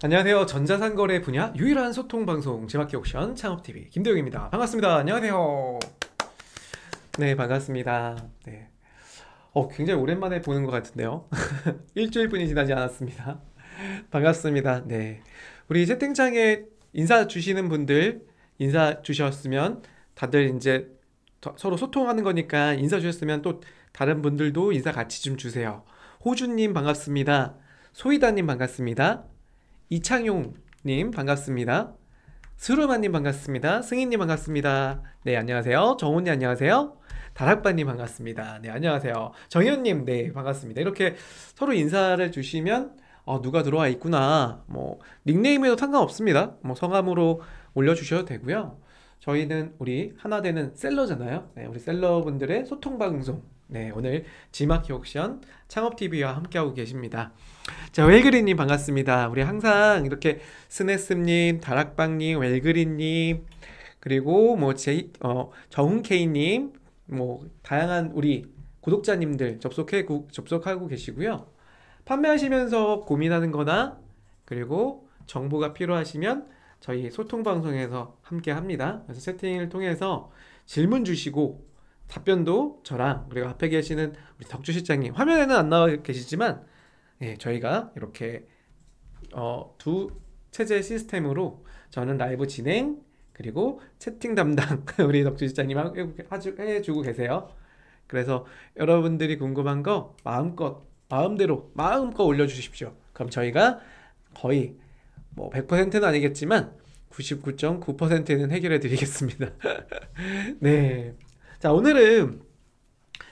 안녕하세요. 전자상거래 분야 유일한 소통 방송 지마키 옥션 창업TV 김대용입니다. 반갑습니다. 안녕하세요. 네, 반갑습니다. 네. 굉장히 오랜만에 보는 것 같은데요. 일주일뿐이 지나지 않았습니다. 반갑습니다. 네. 우리 채팅창에 인사 주시는 분들 인사 주셨으면 다들 이제 서로 소통하는 거니까 인사 주셨으면 또 다른 분들도 인사 같이 좀 주세요. 호주님 반갑습니다. 소희다님 반갑습니다. 이창용님 반갑습니다. 스루마님 반갑습니다. 승희님 반갑습니다. 네, 안녕하세요. 정훈님 안녕하세요. 다락바님 반갑습니다. 네, 안녕하세요. 정현님 네, 반갑습니다. 이렇게 서로 인사를 주시면 누가 들어와 있구나. 뭐 닉네임에도 상관없습니다. 뭐 성함으로 올려주셔도 되고요. 저희는 우리 하나 되는 셀러잖아요. 네, 우리 셀러분들의 소통 방송. 네, 오늘 지마키 옥션 창업TV와 함께하고 계십니다. 자, 웰그린님 반갑습니다. 우리 항상 이렇게 스네스님, 다락방님, 웰그린님, 그리고 뭐 정훈케이님, 뭐 다양한 우리 구독자님들 접속하고 계시고요. 판매하시면서 고민하는 거나 그리고 정보가 필요하시면 저희 소통 방송에서 함께 합니다. 그래서 채팅을 통해서 질문 주시고 답변도 저랑 그리고 앞에 계시는 우리 덕주 실장님 화면에는 안 나와 계시지만 저희가 이렇게 두 체제 시스템으로 저는 라이브 진행 그리고 채팅 담당 우리 덕주 실장님 해주고 계세요. 그래서 여러분들이 궁금한 거 마음대로 마음껏 올려주십시오. 그럼 저희가 거의 뭐 100%는 아니겠지만 99.9%는 해결해 드리겠습니다. 네. 자, 오늘은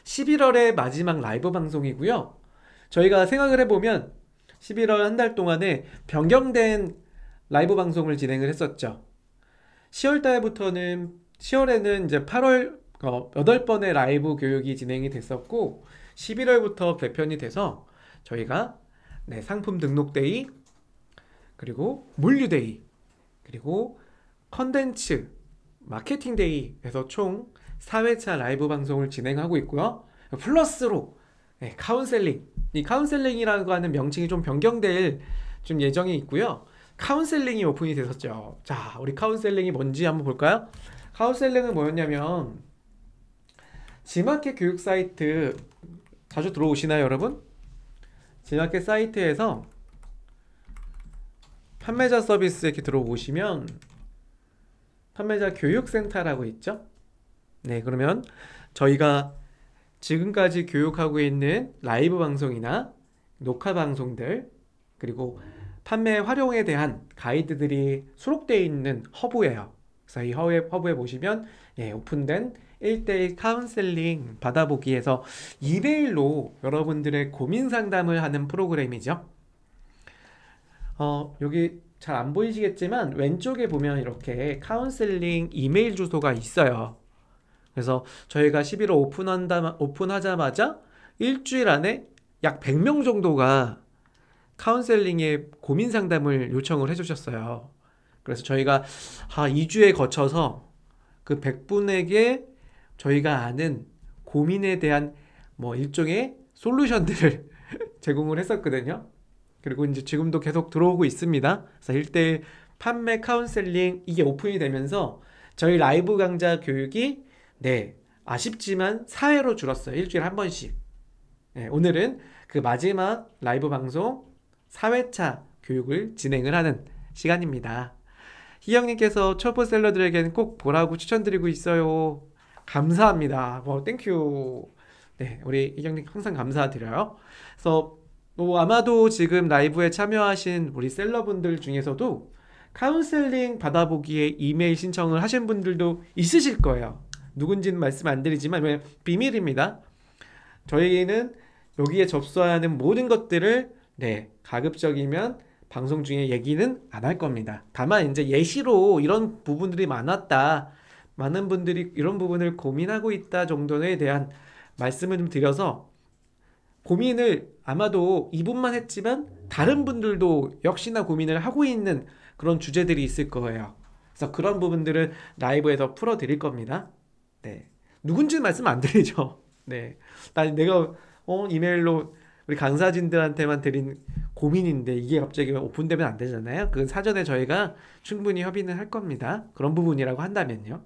11월의 마지막 라이브 방송이고요. 저희가 생각을 해보면 11월 한 달 동안에 변경된 라이브 방송을 진행을 했었죠. 10월 달부터는 10월에는 이제 8월 8번의 라이브 교육이 진행이 됐었고 11월부터 개편이 돼서 저희가 상품 등록 데이 그리고 물류 데이 그리고 컨텐츠 마케팅 데이에서 총 4회차 라이브 방송을 진행하고 있고요. 플러스로 카운셀링 이 카운셀링이라고 하는 명칭이 좀 변경될 좀 예정이 있고요. 카운셀링이 오픈이 됐었죠. 자, 우리 카운셀링이 뭔지 한번 볼까요? 카운셀링은 뭐였냐면 지마켓 교육 사이트 자주 들어오시나요, 여러분? 지마켓 사이트에서 판매자 서비스 이렇게 들어오시면 판매자 교육센터라고 있죠? 네, 그러면 저희가 지금까지 교육하고 있는 라이브 방송이나 녹화 방송들 그리고 판매 활용에 대한 가이드들이 수록되어 있는 허브예요. 그래서 이 허브에 보시면 오픈된 1대1 카운셀링 받아보기에서 이메일로 여러분들의 고민 상담을 하는 프로그램이죠. 여기 잘 안 보이시겠지만 왼쪽에 보면 이렇게 카운셀링 이메일 주소가 있어요. 그래서 저희가 11월 오픈하자마자 일주일 안에 약 100명 정도가 카운셀링에 고민 상담을 요청을 해주셨어요. 그래서 저희가 2주에 거쳐서 그 100분에게 저희가 아는 고민에 대한 뭐 일종의 솔루션들을 제공을 했었거든요. 그리고 이제 지금도 계속 들어오고 있습니다. 그래서 1대1 판매 카운셀링 이게 오픈이 되면서 저희 라이브 강좌 교육이 아쉽지만 4회로 줄었어요. 일주일에 한 번씩. 오늘은 그 마지막 라이브 방송 4회차 교육을 진행을 하는 시간입니다. 희영님께서 초보 셀러들에게는 꼭 보라고 추천드리고 있어요. 감사합니다. 땡큐. 네, 우리 희영님 항상 감사드려요. 그래서 아마도 지금 라이브에 참여하신 우리 셀러분들 중에서도 카운셀링 받아보기에 이메일 신청을 하신 분들도 있으실 거예요. 누군지는 말씀 안 드리지만 비밀입니다. 저희는 여기에 접수하는 모든 것들을 가급적이면 방송 중에 얘기는 안 할 겁니다. 다만 이제 예시로 이런 부분들이 많았다, 많은 분들이 이런 부분을 고민하고 있다 정도에 대한 말씀을 좀 드려서 고민을 아마도 이분만 했지만 다른 분들도 역시나 고민을 하고 있는 그런 주제들이 있을 거예요. 그래서 그런 부분들을 라이브에서 풀어드릴 겁니다. 누군지는 말씀 안 드리죠. 내가 이메일로 우리 강사진들한테만 드린 고민인데 이게 갑자기 오픈되면 안 되잖아요. 그건 사전에 저희가 충분히 협의는 할 겁니다. 그런 부분이라고 한다면요.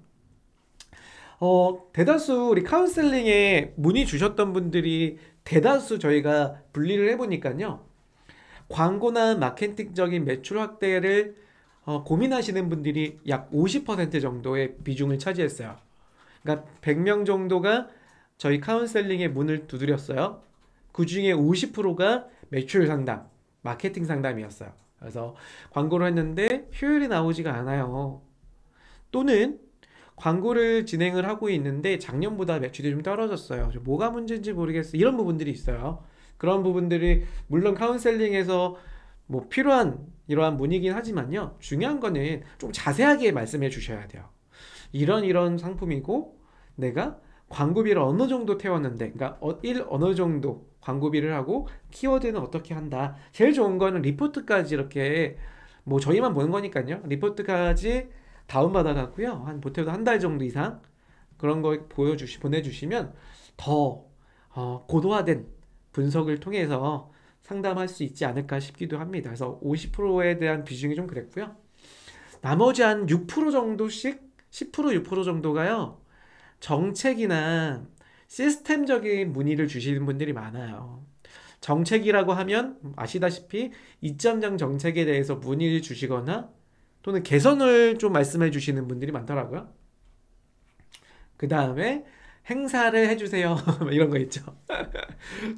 대다수 우리 카운셀링에 문의 주셨던 분들이 대다수 저희가 분리를 해보니까요. 광고나 마케팅적인 매출 확대를 고민하시는 분들이 약 50% 정도의 비중을 차지했어요. 그러니까 100명 정도가 저희 카운셀링에 문을 두드렸어요. 그 중에 50%가 매출 상담, 마케팅 상담이었어요. 그래서 광고를 했는데 효율이 나오지가 않아요. 또는 광고를 진행을 하고 있는데 작년보다 매출이 좀 떨어졌어요. 뭐가 문제인지 모르겠어. 이런 부분들이 있어요. 그런 부분들이 물론 카운셀링에서 뭐 필요한 이러한 문의긴 하지만요. 중요한 거는 좀 자세하게 말씀해 주셔야 돼요. 이런 상품이고 내가 광고비를 어느 정도 태웠는데, 그러니까 어느 정도 광고비를 하고 키워드는 어떻게 한다. 제일 좋은 거는 리포트까지 이렇게 뭐 저희만 보는 거니까요. 리포트까지 다운받아 갖고요. 한 보태도 한 달 정도 이상 그런 거 보내주시면 더 고도화된 분석을 통해서 상담할 수 있지 않을까 싶기도 합니다. 그래서 50%에 대한 비중이 좀 그랬고요. 나머지 한 6% 정도씩 10% 6% 정도가요. 정책이나 시스템적인 문의를 주시는 분들이 많아요. 정책이라고 하면 아시다시피 이점장 정책에 대해서 문의를 주시거나 또는 개선을 좀 말씀해 주시는 분들이 많더라고요. 그 다음에 행사를 해주세요. 이런 거 있죠.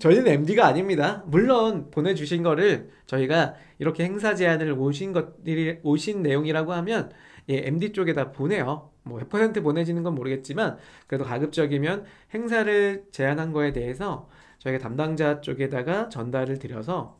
저희는 MD가 아닙니다. 물론 보내주신 거를 저희가 이렇게 행사 제안을 오신 내용이라고 하면 MD 쪽에다 보내요. 뭐 100% 보내지는 건 모르겠지만 그래도 가급적이면 행사를 제안한 거에 대해서 저희가 담당자 쪽에다가 전달을 드려서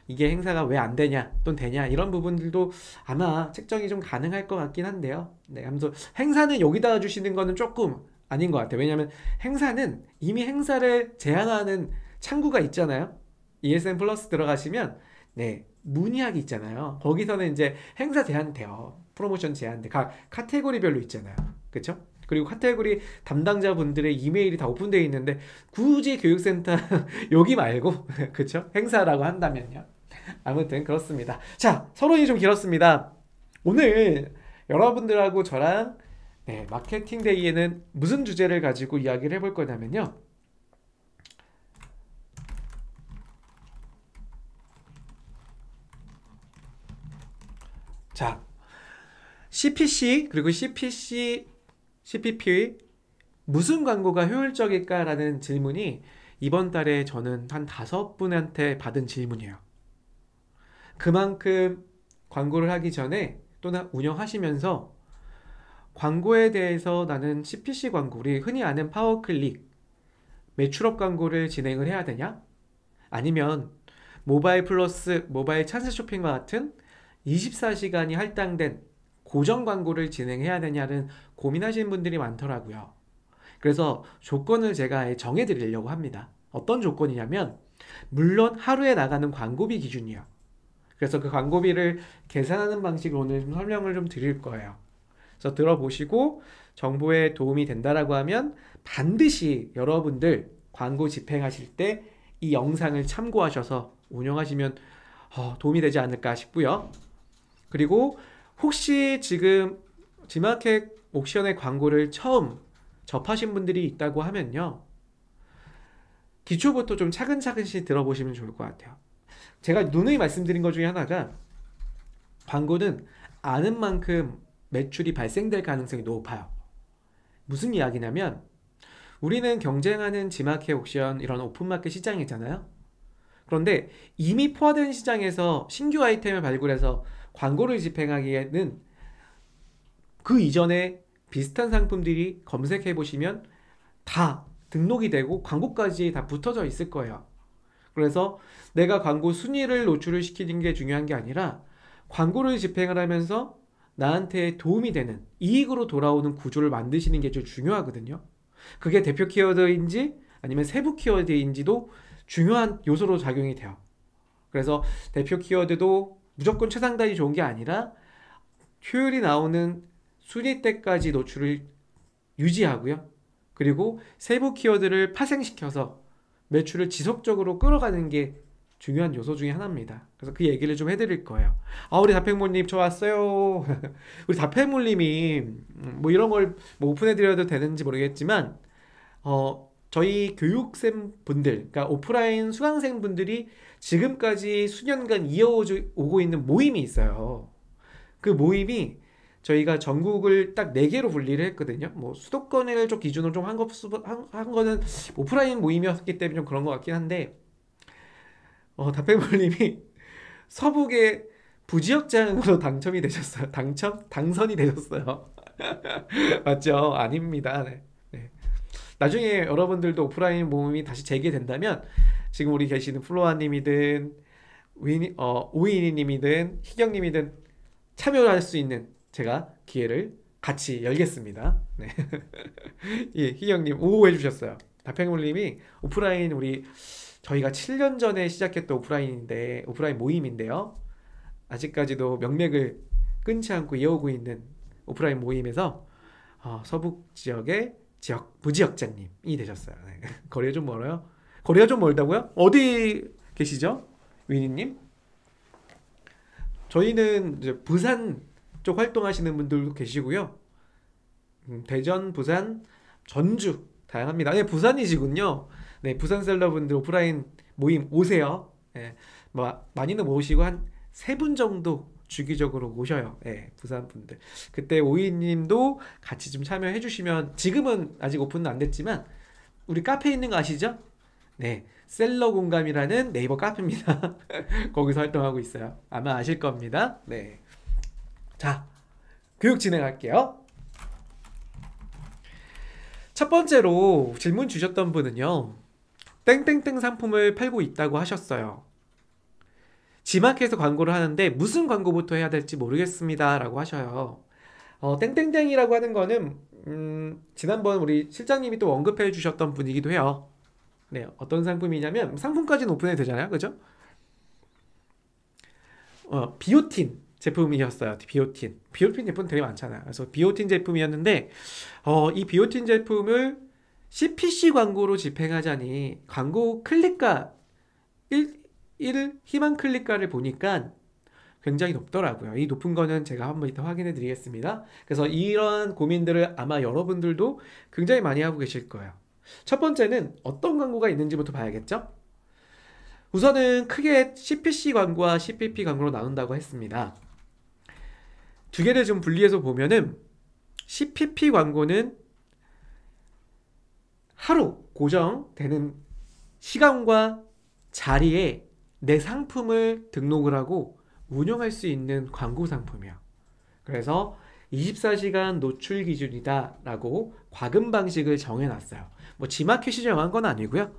이게 행사가 왜 안 되냐 또는 되냐 이런 부분들도 아마 책정이 좀 가능할 것 같긴 한데요. 네, 아무튼 행사는 여기다가 주시는 거는 조금 아닌 것 같아요. 왜냐하면 행사는 이미 행사를 제안하는 창구가 있잖아요. ESN 플러스 들어가시면 네 문의하기 있잖아요. 거기서는 이제 행사 제한돼요. 프로모션 제한돼. 각 카테고리별로 있잖아요. 그렇죠? 그리고 카테고리 담당자분들의 이메일이 다 오픈되어 있는데 굳이 교육센터 여기 말고 그렇죠? 행사라고 한다면요. 아무튼 그렇습니다. 자, 서론이 좀 길었습니다. 오늘 여러분들하고 저랑 마케팅 데이에는 무슨 주제를 가지고 이야기를 해볼 거냐면요. 자, CPC 그리고 CPP 무슨 광고가 효율적일까라는 질문이 이번 달에 저는 한 5분한테 받은 질문이에요. 그만큼 광고를 하기 전에 또는 운영하시면서 광고에 대해서 나는 CPC 광고, 우리 흔히 아는 파워클릭, 매출업 광고를 진행을 해야 되냐? 아니면 모바일 플러스, 모바일 찬스 쇼핑과 같은 24시간이 할당된 고정 광고를 진행해야 되냐는 고민하시는 분들이 많더라고요. 그래서 조건을 제가 정해드리려고 합니다. 어떤 조건이냐면 물론 하루에 나가는 광고비 기준이요. 그래서 그 광고비를 계산하는 방식을 오늘 좀 설명을 좀 드릴 거예요. 그래서 들어보시고 정보에 도움이 된다라고 하면 반드시 여러분들 광고 집행하실 때 이 영상을 참고하셔서 운영하시면 도움이 되지 않을까 싶고요. 그리고 혹시 지금 지마켓 옥션의 광고를 처음 접하신 분들이 있다고 하면요. 기초부터 좀 차근차근씩 들어보시면 좋을 것 같아요. 제가 누누이 말씀드린 것 중에 하나가 광고는 아는 만큼 매출이 발생될 가능성이 높아요. 무슨 이야기냐면 우리는 경쟁하는 지마켓 옥션 이런 오픈마켓 시장이잖아요. 그런데 이미 포화된 시장에서 신규 아이템을 발굴해서 광고를 집행하기에는 그 이전에 비슷한 상품들이 검색해 보시면 다 등록이 되고 광고까지 다 붙어져 있을 거예요. 그래서 내가 광고 순위를 노출을 시키는 게 중요한 게 아니라 광고를 집행을 하면서 나한테 도움이 되는 이익으로 돌아오는 구조를 만드시는 게 제일 중요하거든요. 그게 대표 키워드인지 아니면 세부 키워드인지도 중요한 요소로 작용이 돼요. 그래서 대표 키워드도 무조건 최상단이 좋은 게 아니라 효율이 나오는 순위 때까지 노출을 유지하고요. 그리고 세부 키워드를 파생시켜서 매출을 지속적으로 끌어가는 게 중요한 요소 중에 하나입니다. 그래서 그 얘기를 좀 해드릴 거예요. 아, 우리 다팽몰님 좋았어요. 우리 다팽몰님이 뭐 이런 걸 뭐 오픈해드려도 되는지 모르겠지만 저희 교육생 분들, 그러니까 오프라인 수강생 분들이 지금까지 수년간 이어오고 있는 모임이 있어요. 그 모임이 저희가 전국을 딱 4개로 분리를 했거든요. 뭐 수도권을 좀 기준으로 좀 한 거는 오프라인 모임이었기 때문에 좀 그런 것 같긴 한데, 다팽물님이 서북의 부지역장으로 당첨이 되셨어요. 당선이 되셨어요. 맞죠? 아닙니다. 네. 네. 나중에 여러분들도 오프라인 모임이 다시 재개된다면 지금 우리 계시는 플로아님이든 오이니님이든 희경님이든 참여할 수 있는 제가 기회를 같이 열겠습니다. 네. 예, 희경님 오 해주셨어요. 다팽물님이 오프라인 저희가 7년 전에 시작했던 오프라인 모임인데요. 아직까지도 명맥을 끊지 않고 이어오고 있는 오프라인 모임에서 서북 지역의 부지역장님이 되셨어요. 네. 거리가 좀 멀어요? 거리가 좀 멀다고요? 어디 계시죠? 위니님? 저희는 이제 부산 쪽 활동하시는 분들도 계시고요. 대전, 부산, 전주 다양합니다. 네, 부산이시군요. 네, 부산 셀러분들 오프라인 모임 오세요. 네, 뭐 많이는 못 오시고 한 3분 정도 주기적으로 오셔요. 네, 부산 분들. 그때 오이님도 같이 좀 참여해 주시면, 지금은 아직 오픈은 안 됐지만 우리 카페 있는 거 아시죠? 네, 셀러 공감이라는 네이버 카페입니다. 거기서 활동하고 있어요. 아마 아실 겁니다. 네. 자, 교육 진행할게요. 첫 번째로 질문 주셨던 분은요, 땡땡땡 상품을 팔고 있다고 하셨어요. 지마켓에서 광고를 하는데 무슨 광고부터 해야 될지 모르겠습니다 라고 하셔요. 땡땡땡이라고 하는 거는 지난번 우리 실장님이 또 언급해 주셨던 분이기도 해요. 네, 어떤 상품이냐면 상품까지는 오픈해도 되잖아요, 그죠? 비오틴 제품이었어요. 비오틴 제품 되게 많잖아요. 그래서 비오틴 제품이었는데 이 비오틴 제품을 CPC 광고로 집행하자니 광고 클릭가 1 희망 클릭가를 보니까 굉장히 높더라고요. 이 높은 거는 제가 한번 이따 확인해 드리겠습니다. 그래서 이런 고민들을 아마 여러분들도 굉장히 많이 하고 계실 거예요. 첫 번째는 어떤 광고가 있는지부터 봐야겠죠? 우선은 크게 CPC 광고와 CPP 광고로 나눈다고 했습니다. 두 개를 좀 분리해서 보면은 CPP 광고는 하루 고정되는 시간과 자리에 내 상품을 등록을 하고 운영할 수 있는 광고 상품이야. 그래서 24시간 노출 기준이다 라고 과금 방식을 정해놨어요. 뭐 지마켓이 정한 건 아니고요.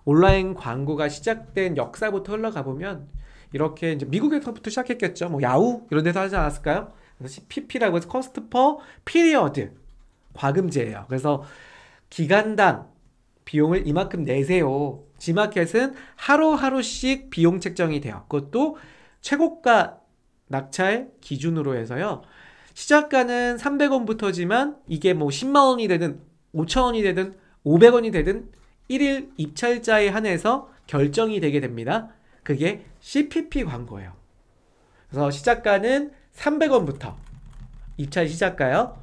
온라인 광고가 시작된 역사부터 흘러가 보면 이렇게 이제 미국에서부터 시작했겠죠. 뭐 야후 이런 데서 하지 않았을까요? 그래서 CPP라고 해서 Cost per Period 과금제예요. 그래서 기간당 비용을 이만큼 내세요. 지마켓은 하루하루씩 비용 책정이 돼요. 그것도 최고가 낙찰 기준으로 해서요. 시작가는 300원부터지만 이게 뭐 10만 원이 되든 5천 원이 되든 500원이 되든 1일 입찰자에 한해서 결정이 되게 됩니다. 그게 CPP 광고예요. 그래서 시작가는 300원부터 입찰 시작가요.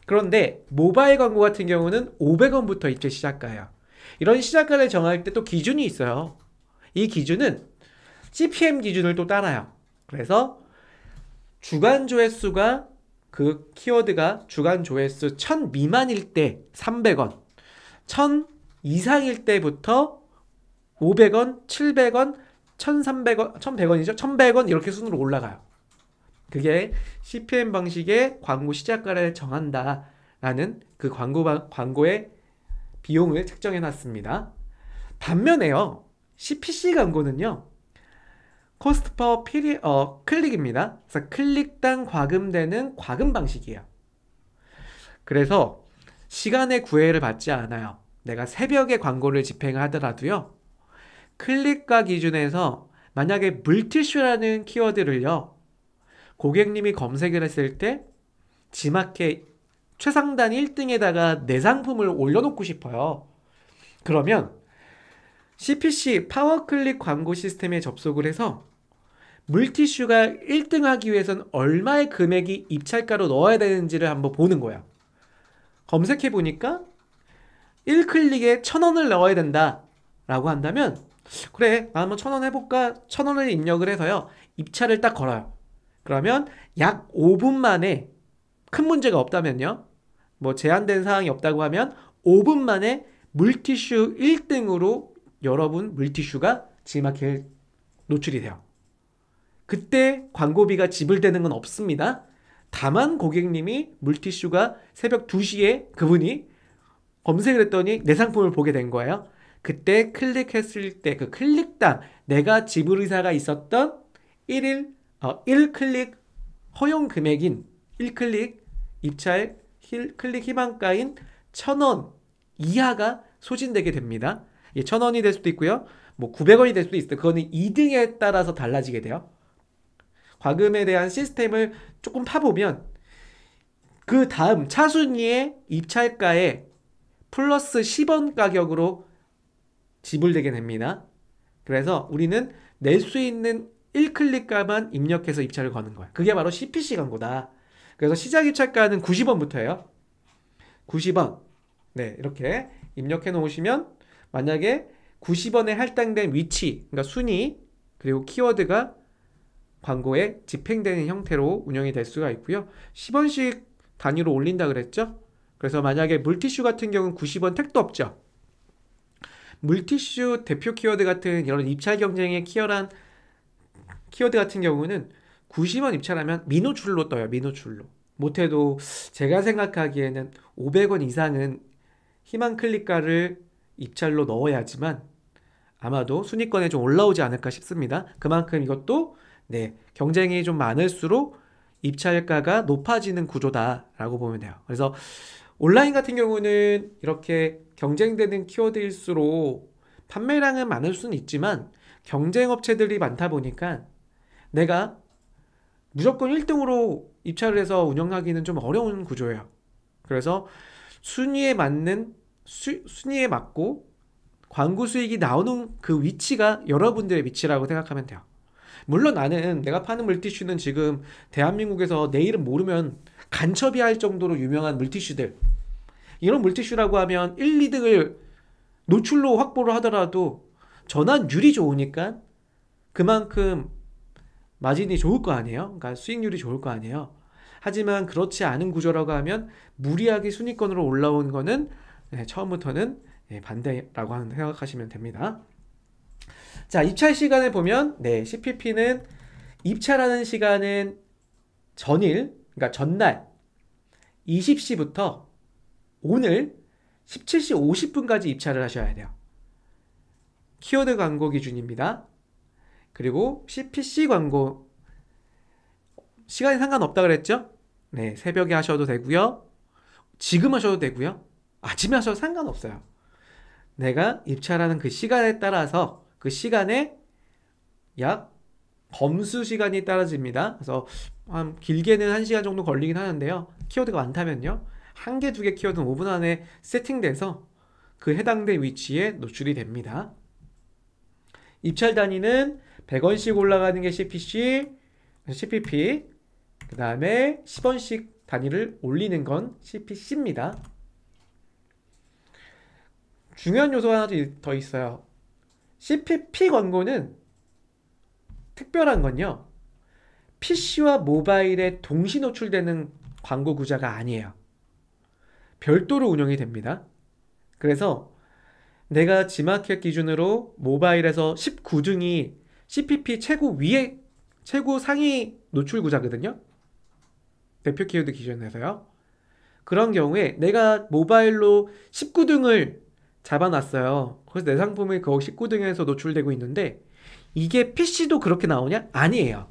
그런데 모바일 광고 같은 경우는 500원부터 입찰 시작가예요. 이런 시작가를 정할 때 또 기준이 있어요. 이 기준은 CPM 기준을 또 따라요. 그래서 주간 조회수가 그 키워드가 주간 조회수 1000 미만일 때 300원, 1000 이상일 때부터 500원, 700원, 1300원, 1100원이죠. 1100원 이렇게 순으로 올라가요. 그게 CPM 방식의 광고 시작가를 정한다라는 그 광고의 비용을 책정해 놨습니다. 반면에요, CPC 광고는요, 코스트 퍼 클릭입니다. 그래서 클릭당 과금되는 과금 방식이에요. 그래서 시간의 구애를 받지 않아요. 내가 새벽에 광고를 집행하더라도요, 클릭가 기준에서 만약에 물티슈라는 키워드를요, 고객님이 검색을 했을 때 지마켓 최상단 1등에다가 내 상품을 올려놓고 싶어요. 그러면 CPC 파워클릭 광고 시스템에 접속을 해서 물티슈가 1등 하기 위해선 얼마의 금액이 입찰가로 넣어야 되는지를 한번 보는 거야. 검색해 보니까 1클릭에 1,000원을 넣어야 된다 라고 한다면, 그래 나 한번 1,000원 해볼까? 1,000원을 입력을 해서요 입찰을 딱 걸어요. 그러면 약 5분 만에, 큰 문제가 없다면요, 뭐 제한된 사항이 없다고 하면 5분 만에 물티슈 1등으로 여러분 물티슈가 지마켓에 노출이 돼요. 그때 광고비가 지불되는 건 없습니다. 다만 고객님이 물티슈가 새벽 2시에 그분이 검색을 했더니 내 상품을 보게 된 거예요. 그때 클릭했을 때 그 클릭당 내가 지불 의사가 있었던 1클릭 허용 금액인 1클릭 입찰 클릭 희망가인 1,000원 이하가 소진되게 됩니다. 1,000원이 될 수도 있고요. 뭐 900원이 될 수도 있어요. 그거는 2등에 따라서 달라지게 돼요. 과금에 대한 시스템을 조금 파보면 그 다음 차순위의 입찰가에 플러스 10원 가격으로 지불되게 됩니다. 그래서 우리는 낼 수 있는 1클릭가만 입력해서 입찰을 거는 거야. 그게 바로 CPC 광고다. 그래서 시작 입찰가는 90원부터예요. 90원. 네, 이렇게 입력해 놓으시면 만약에 90원에 할당된 위치, 그러니까 순위, 그리고 키워드가 광고에 집행되는 형태로 운영이 될 수가 있고요. 10원씩 단위로 올린다 그랬죠? 그래서 만약에 물티슈 같은 경우는 90원 택도 없죠. 물티슈 대표 키워드 같은 이런 입찰 경쟁에 키열한 키워드 같은 경우는 90원 입찰하면 미노출로 떠요. 미노출로. 못해도 제가 생각하기에는 500원 이상은 희망 클릭가를 입찰로 넣어야지만 아마도 순위권에 좀 올라오지 않을까 싶습니다. 그만큼 이것도 네, 경쟁이 좀 많을수록 입찰가가 높아지는 구조다라고 보면 돼요. 그래서 온라인 같은 경우는 이렇게 경쟁되는 키워드일수록 판매량은 많을 수는 있지만 경쟁 업체들이 많다 보니까 내가 무조건 1등으로 입찰을 해서 운영하기는 좀 어려운 구조예요. 그래서 순위에 맞고 광고 수익이 나오는 그 위치가 여러분들의 위치라고 생각하면 돼요. 물론 나는 내가 파는 물티슈는 지금 대한민국에서 내 이름 모르면 간첩이 할 정도로 유명한 물티슈들, 이런 물티슈라고 하면 1, 2등을 노출로 확보를 하더라도 전환율이 좋으니까 그만큼 마진이 좋을 거 아니에요. 그러니까 수익률이 좋을 거 아니에요. 하지만 그렇지 않은 구조라고 하면 무리하게 순위권으로 올라온 거는 처음부터는 반대라고 생각하시면 됩니다. 자, 입찰 시간을 보면 CPP는 입찰하는 시간은 전일, 그러니까 전날 20시부터 오늘 17시 50분까지 입찰을 하셔야 돼요. 키워드 광고 기준입니다. 그리고 CPC 광고 시간이 상관없다 그랬죠? 네, 새벽에 하셔도 되고요. 지금 하셔도 되고요. 아침에 하셔도 상관없어요. 내가 입찰하는 그 시간에 따라서 그 시간에 약 검수 시간이 따라집니다. 그래서 한 길게는 1시간 정도 걸리긴 하는데요. 키워드가 많다면요. 1개, 2개 키워드는 5분 안에 세팅돼서 그 해당된 위치에 노출이 됩니다. 입찰 단위는 100원씩 올라가는 게 CPP, 그 다음에 10원씩 단위를 올리는 건 CPC입니다. 중요한 요소가 하나 더 있어요. CPP 광고는 특별한 건요, PC와 모바일에 동시 노출되는 광고 구조가 아니에요. 별도로 운영이 됩니다. 그래서 내가 지마켓 기준으로 모바일에서 19등이 CPP 최고 상위 노출 구자거든요. 대표 키워드 기준에서요. 그런 경우에 내가 모바일로 19등을 잡아놨어요. 그래서 내 상품이 그 19등에서 노출되고 있는데 이게 PC도 그렇게 나오냐? 아니에요.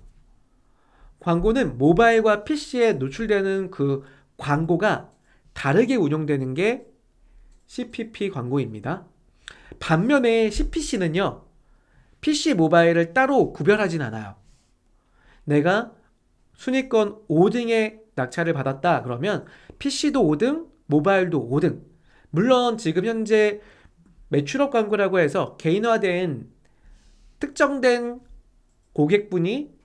광고는 모바일과 PC에 노출되는 그 광고가 다르게 운영되는 게 CPP 광고입니다. 반면에 CPC는요, PC, 모바일을 따로 구별하진 않아요. 내가 순위권 5등에 낙찰을 받았다 그러면 PC도 5등, 모바일도 5등. 물론 지금 현재 매출업 광고라고 해서 개인화된 특정된 고객분이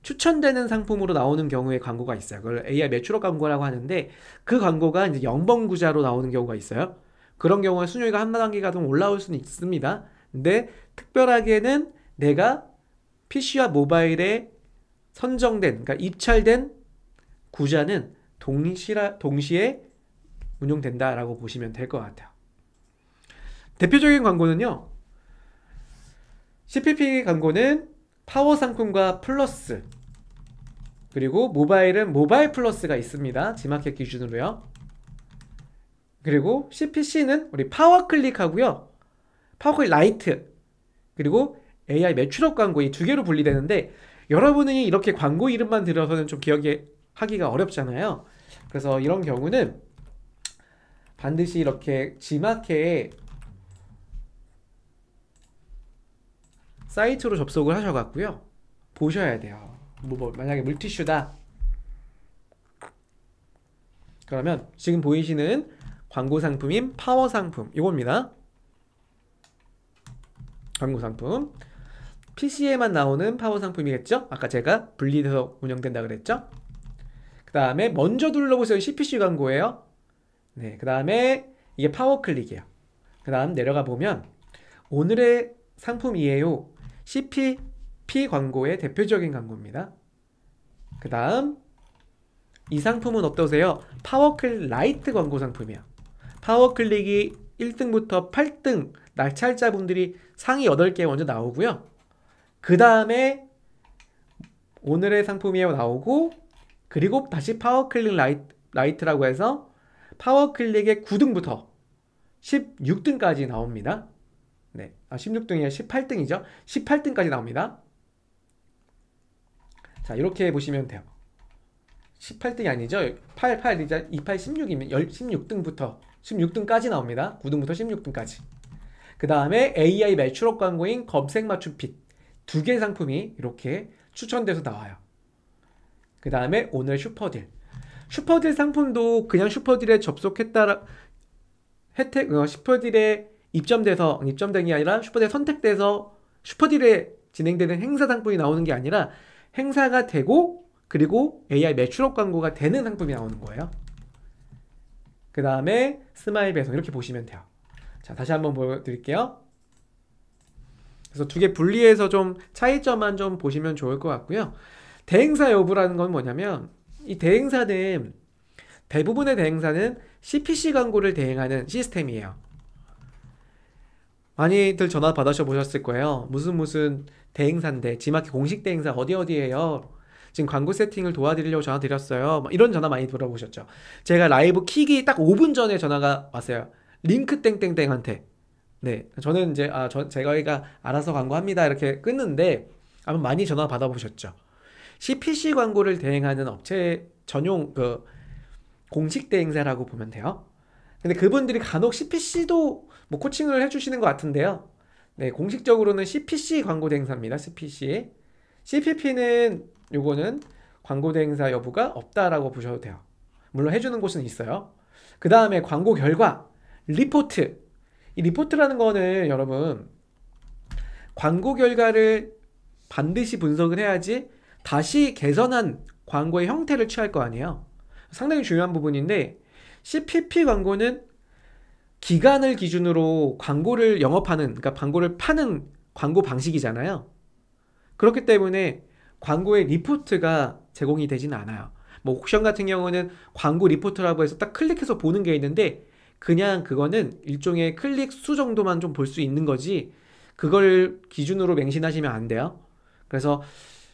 추천되는 상품으로 나오는 경우에 광고가 있어요. 그걸 AI 매출업 광고라고 하는데 그 광고가 이제 영번구자로 나오는 경우가 있어요. 그런 경우에 순위가 한 단계가 좀 올라올 수는 있습니다. 근데 특별하게는 내가 PC와 모바일에 선정된, 그러니까 입찰된 구자는 동시에 운용된다라고 보시면 될 것 같아요. 대표적인 광고는요. CPP 광고는 파워 상품과 플러스, 그리고 모바일은 모바일 플러스가 있습니다. 지마켓 기준으로요. 그리고 CPC는 우리 파워클릭 하고요. 파워클릭 라이트, 그리고 AI 매출업 광고 이 두 개로 분리되는데 여러분이 이렇게 광고 이름만 들어서는 좀 기억이 하기가 어렵잖아요. 그래서 이런 경우는 반드시 이렇게 지마켓 사이트로 접속을 하셔갖고요. 보셔야 돼요. 만약에 물티슈다. 그러면 지금 보이시는 광고 상품인 파워 상품 이겁니다. 광고 상품. PC에만 나오는 파워 상품이겠죠? 아까 제가 분리돼서 운영된다 그랬죠? 그 다음에 먼저 눌러보세요. CPC 광고예요. 네, 그 다음에 이게 파워클릭이에요. 그 다음 내려가 보면 오늘의 상품이에요. CPP 광고의 대표적인 광고입니다. 그 다음 이 상품은 어떠세요? 파워클릭 라이트 광고 상품이에요. 파워클릭이 1등부터 8등 낙찰자분들이 상위 8개 먼저 나오고요. 그 다음에 오늘의 상품이에요 나오고, 그리고 다시 파워클릭 라이트라고 해서 파워클릭의 9등부터 16등까지 나옵니다. 네, 16등이 아니라 18등이죠. 18등까지 나옵니다. 자, 이렇게 보시면 돼요. 18등이 아니죠. 28, 28, 16이면 16등부터 16등까지 나옵니다. 9등부터 16등까지. 그 다음에 AI 매출업 광고인 검색 맞춤 핏 두 개 상품이 이렇게 추천돼서 나와요. 그 다음에 오늘 슈퍼딜. 슈퍼딜 상품도 그냥 슈퍼딜에 접속했다 슈퍼딜에 입점된 게 아니라 슈퍼딜에 선택돼서 슈퍼딜에 진행되는 행사 상품이 나오는 게 아니라 행사가 되고 그리고 AI 매출업 광고가 되는 상품이 나오는 거예요. 그 다음에 스마일 배송 이렇게 보시면 돼요. 자, 다시 한번 보여드릴게요. 그래서 두 개 분리해서 좀 차이점만 좀 보시면 좋을 것 같고요. 대행사 여부라는 건 뭐냐면 이 대행사는 대부분의 대행사는 CPC 광고를 대행하는 시스템이에요. 많이들 전화 받으셔 보셨을 거예요. 무슨 대행사인데 지마켓 공식 대행사 어디에요? 지금 광고 세팅을 도와드리려고 전화 드렸어요. 이런 전화 많이 들어보셨죠. 제가 라이브 키기 딱 5분 전에 전화가 왔어요. 링크 땡땡땡한테. 네, 저는 이제 제가 알아서 광고합니다 이렇게 끊는데 아마 많이 전화 받아보셨죠. CPC 광고를 대행하는 업체 전용 그 공식 대행사라고 보면 돼요. 근데 그분들이 간혹 CPC도 뭐 코칭을 해주시는 것 같은데요. 네, 공식적으로는 CPC 광고 대행사입니다. CPC. CPP는 요거는 광고 대행사 여부가 없다라고 보셔도 돼요. 물론 해주는 곳은 있어요. 그 다음에 광고 결과 리포트. 이 리포트라는 거는 여러분 광고 결과를 반드시 분석을 해야지 다시 개선한 광고의 형태를 취할 거 아니에요. 상당히 중요한 부분인데 CPP 광고는 기간을 기준으로 광고를 영업하는, 그러니까 광고를 파는 광고 방식이잖아요. 그렇기 때문에 광고의 리포트가 제공이 되지는 않아요. 뭐 옥션 같은 경우는 광고 리포트라고 해서 딱 클릭해서 보는 게 있는데 그냥 그거는 일종의 클릭 수 정도만 좀 볼 수 있는 거지 그걸 기준으로 맹신하시면 안 돼요. 그래서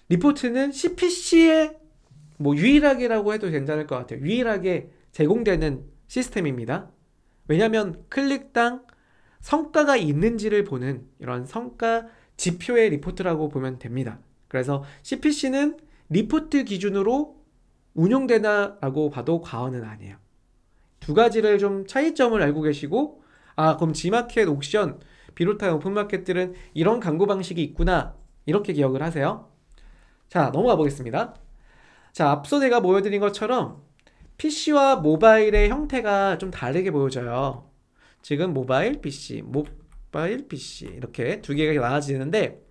리포트는 CPC의 뭐 유일하게라고 해도 괜찮을 것 같아요. 유일하게 제공되는 시스템입니다. 왜냐하면 클릭당 성과가 있는지를 보는 이런 성과 지표의 리포트라고 보면 됩니다. 그래서 CPC는 리포트 기준으로 운용되나라고 봐도 과언은 아니에요. 두 가지를 좀 차이점을 알고 계시고 그럼 지마켓, 옥션 비롯한 오픈마켓들은 이런 광고 방식이 있구나 이렇게 기억을 하세요. 자, 넘어가 보겠습니다. 자, 앞서 제가 보여드린 것처럼 PC와 모바일의 형태가 좀 다르게 보여져요. 지금 모바일 PC 이렇게 두 개가 나눠지는데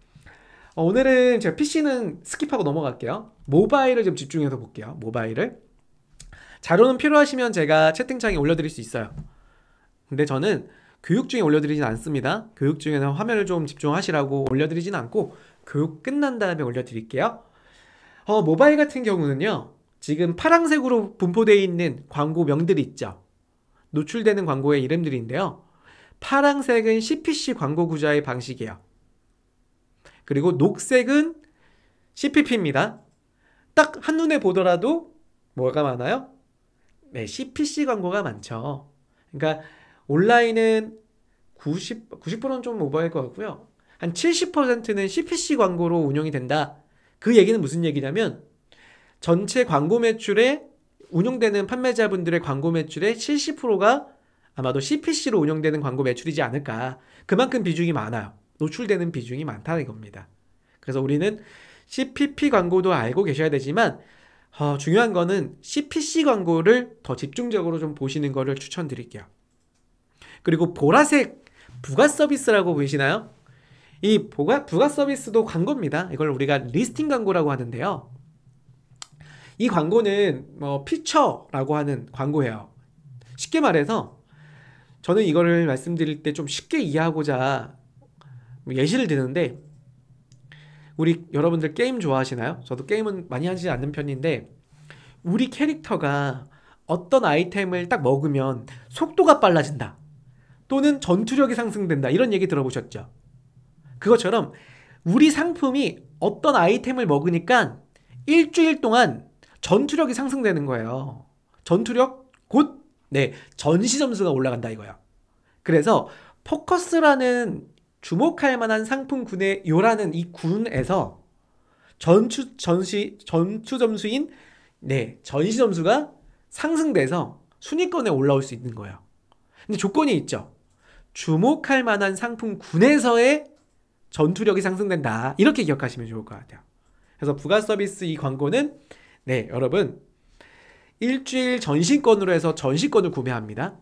오늘은 제가 PC는 스킵하고 넘어갈게요. 모바일을 좀 집중해서 볼게요. 모바일을. 자료는 필요하시면 제가 채팅창에 올려드릴 수 있어요. 근데 저는 교육 중에 올려드리진 않습니다. 교육 중에는 화면을 좀 집중하시라고 올려드리진 않고 교육 끝난 다음에 올려드릴게요. 모바일 같은 경우는요, 지금 파란색으로 분포되어 있는 광고명들이 있죠. 노출되는 광고의 이름들인데요. 파란색은 CPC 광고 구조의 방식이에요. 그리고 녹색은 CPP입니다. 딱 한눈에 보더라도 뭐가 많아요? 네, CPC 광고가 많죠. 그러니까 온라인은 90%는 좀 오버일 것 같고요. 한 70%는 CPC 광고로 운영이 된다. 그 얘기는 무슨 얘기냐면 전체 광고 매출에 운영되는 판매자분들의 광고 매출의 70%가 아마도 CPC로 운영되는 광고 매출이지 않을까. 그만큼 비중이 많아요. 노출되는 비중이 많다는 겁니다. 그래서 우리는 CPP 광고도 알고 계셔야 되지만 중요한 거는 CPC 광고를 더 집중적으로 좀 보시는 거를 추천드릴게요. 그리고 보라색 부가 서비스라고 보이시나요? 이 부가 서비스도 광고입니다. 이걸 우리가 리스팅 광고라고 하는데요. 이 광고는 피처라고 하는 광고예요. 쉽게 말해서 저는 이거를 말씀드릴 때 좀 쉽게 이해하고자 예시를 드는데, 우리 여러분들 게임 좋아하시나요? 저도 게임은 많이 하지 않는 편인데 우리 캐릭터가 어떤 아이템을 딱 먹으면 속도가 빨라진다, 또는 전투력이 상승된다, 이런 얘기 들어보셨죠? 그것처럼 우리 상품이 어떤 아이템을 먹으니까 일주일 동안 전투력이 상승되는 거예요. 전투력 곧 전시 점수가 올라간다 이거야. 그래서 포커스라는 주목할 만한 상품군의 요라는 이 군에서 전투 점수인 전시 점수가 상승돼서 순위권에 올라올 수 있는 거예요. 근데 조건이 있죠. 주목할 만한 상품군에서의 전투력이 상승된다. 이렇게 기억하시면 좋을 것 같아요. 그래서 부가 서비스 이 광고는 여러분 일주일 전시권으로 해서 전시권을 구매합니다.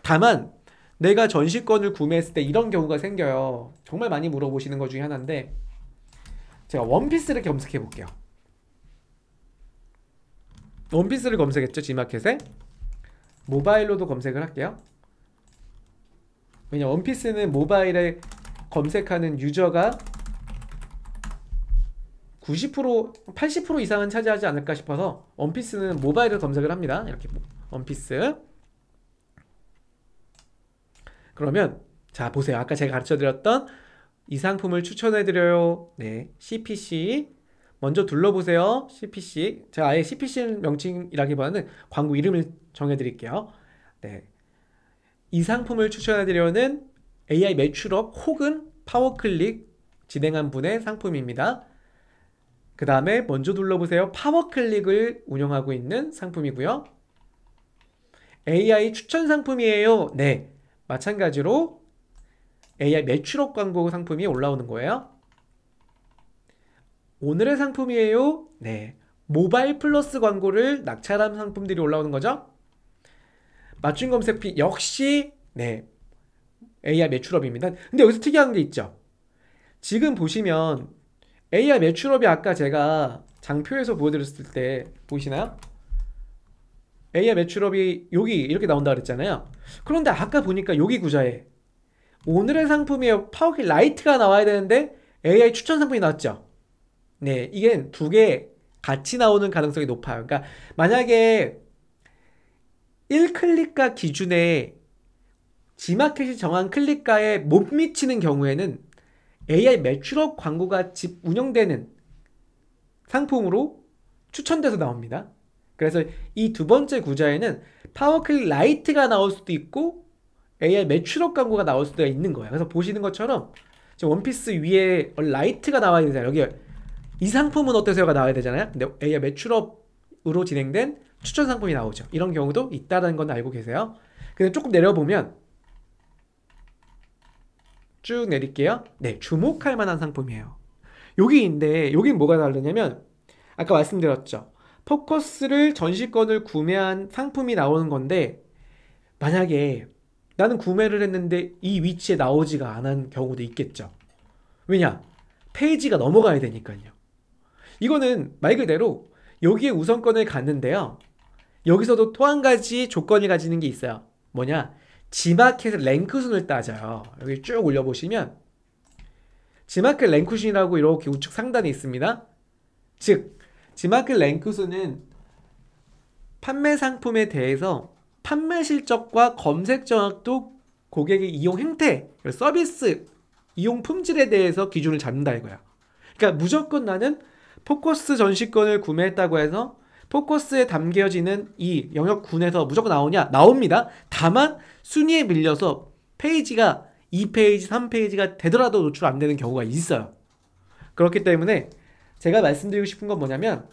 다만 내가 전시권을 구매했을 때 이런 경우가 생겨요. 정말 많이 물어보시는 것 중에 하나인데, 제가 원피스를 검색해 볼게요. 원피스를 검색했죠, G마켓에. 모바일로도 검색을 할게요. 왜냐면 원피스는 모바일에 검색하는 유저가 90%, 80% 이상은 차지하지 않을까 싶어서 원피스는 모바일을 검색을 합니다. 이렇게 원피스. 그러면 자 보세요. 아까 제가 가르쳐드렸던 이 상품을 추천해드려요. CPC 먼저 둘러보세요. CPC. 제가 아예 CPC 명칭이라기보다는 광고 이름을 정해드릴게요. 이 상품을 추천해드려는 AI 매출업 혹은 파워클릭 진행한 분의 상품입니다. 그 다음에 먼저 둘러보세요. 파워클릭을 운영하고 있는 상품이고요. AI 추천 상품이에요. 마찬가지로 AI 매출업 광고 상품이 올라오는 거예요. 오늘의 상품이에요. 모바일 플러스 광고를 낙찰한 상품들이 올라오는 거죠. 맞춤 검색비 역시 AI 매출업입니다. 근데 여기서 특이한 게 있죠. 지금 보시면 AI 매출업이 아까 제가 장표에서 보여드렸을 때 보이시나요? AI 매출업이 여기 이렇게 나온다 그랬잖아요. 그런데 아까 보니까 여기 구좌에 오늘의 상품이에요. 파워킬 라이트가 나와야 되는데 AI 추천 상품이 나왔죠. 이게 두 개 같이 나오는 가능성이 높아요. 그러니까 만약에 1클릭가 기준에 G마켓이 정한 클릭가에 못 미치는 경우에는 AI 매출업 광고가 운영되는 상품으로 추천돼서 나옵니다. 그래서 이 두 번째 구좌에는 파워클릭 라이트가 나올 수도 있고 AI 매출업 광고가 나올 수도 있는 거예요. 그래서 보시는 것처럼 지금 원피스 위에 라이트가 나와야 되잖아요. 여기 이 상품은 어떠세요가 나와야 되잖아요. 근데 AI 매출업으로 진행된 추천 상품이 나오죠. 이런 경우도 있다는 건 알고 계세요. 근데 조금 내려보면 쭉 내릴게요. 주목할 만한 상품이에요. 여기인데 여긴 뭐가 다르냐면 아까 말씀드렸죠. 포커스를 전시권을 구매한 상품이 나오는 건데, 만약에 나는 구매를 했는데 이 위치에 나오지가 않은 경우도 있겠죠. 왜냐? 페이지가 넘어가야 되니까요. 이거는 말 그대로 여기에 우선권을 갖는데요. 여기서도 또 한 가지 조건을 가지는 게 있어요. 뭐냐? 지마켓 랭크순을 따져요. 여기 쭉 올려보시면 지마켓 랭크순이라고 이렇게 우측 상단에 있습니다. 즉 지마켓 랭크순은 판매 상품에 대해서 판매 실적과 검색 정확도, 고객의 이용 행태, 서비스 이용 품질에 대해서 기준을 잡는다 이거야. 그러니까 무조건 나는 포커스 전시권을 구매했다고 해서 포커스에 담겨지는 이 영역군에서 무조건 나오냐? 나옵니다. 다만 순위에 밀려서 페이지가 2페이지, 3페이지가 되더라도 노출 안 되는 경우가 있어요. 그렇기 때문에 제가 말씀드리고 싶은 건 뭐냐면,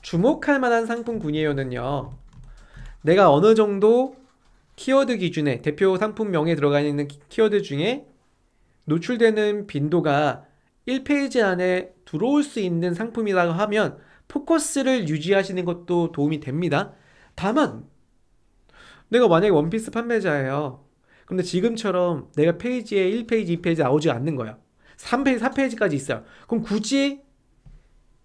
주목할 만한 상품군이에요는요, 내가 어느 정도 키워드 기준에 대표 상품명에 들어가 있는 키워드 중에 노출되는 빈도가 1페이지 안에 들어올 수 있는 상품이라고 하면 포커스를 유지하시는 것도 도움이 됩니다. 다만 내가 만약에 원피스 판매자예요. 근데 지금처럼 내가 페이지에 1페이지, 2페이지 나오지 않는 거야. 3페이지, 4페이지까지 있어요. 그럼 굳이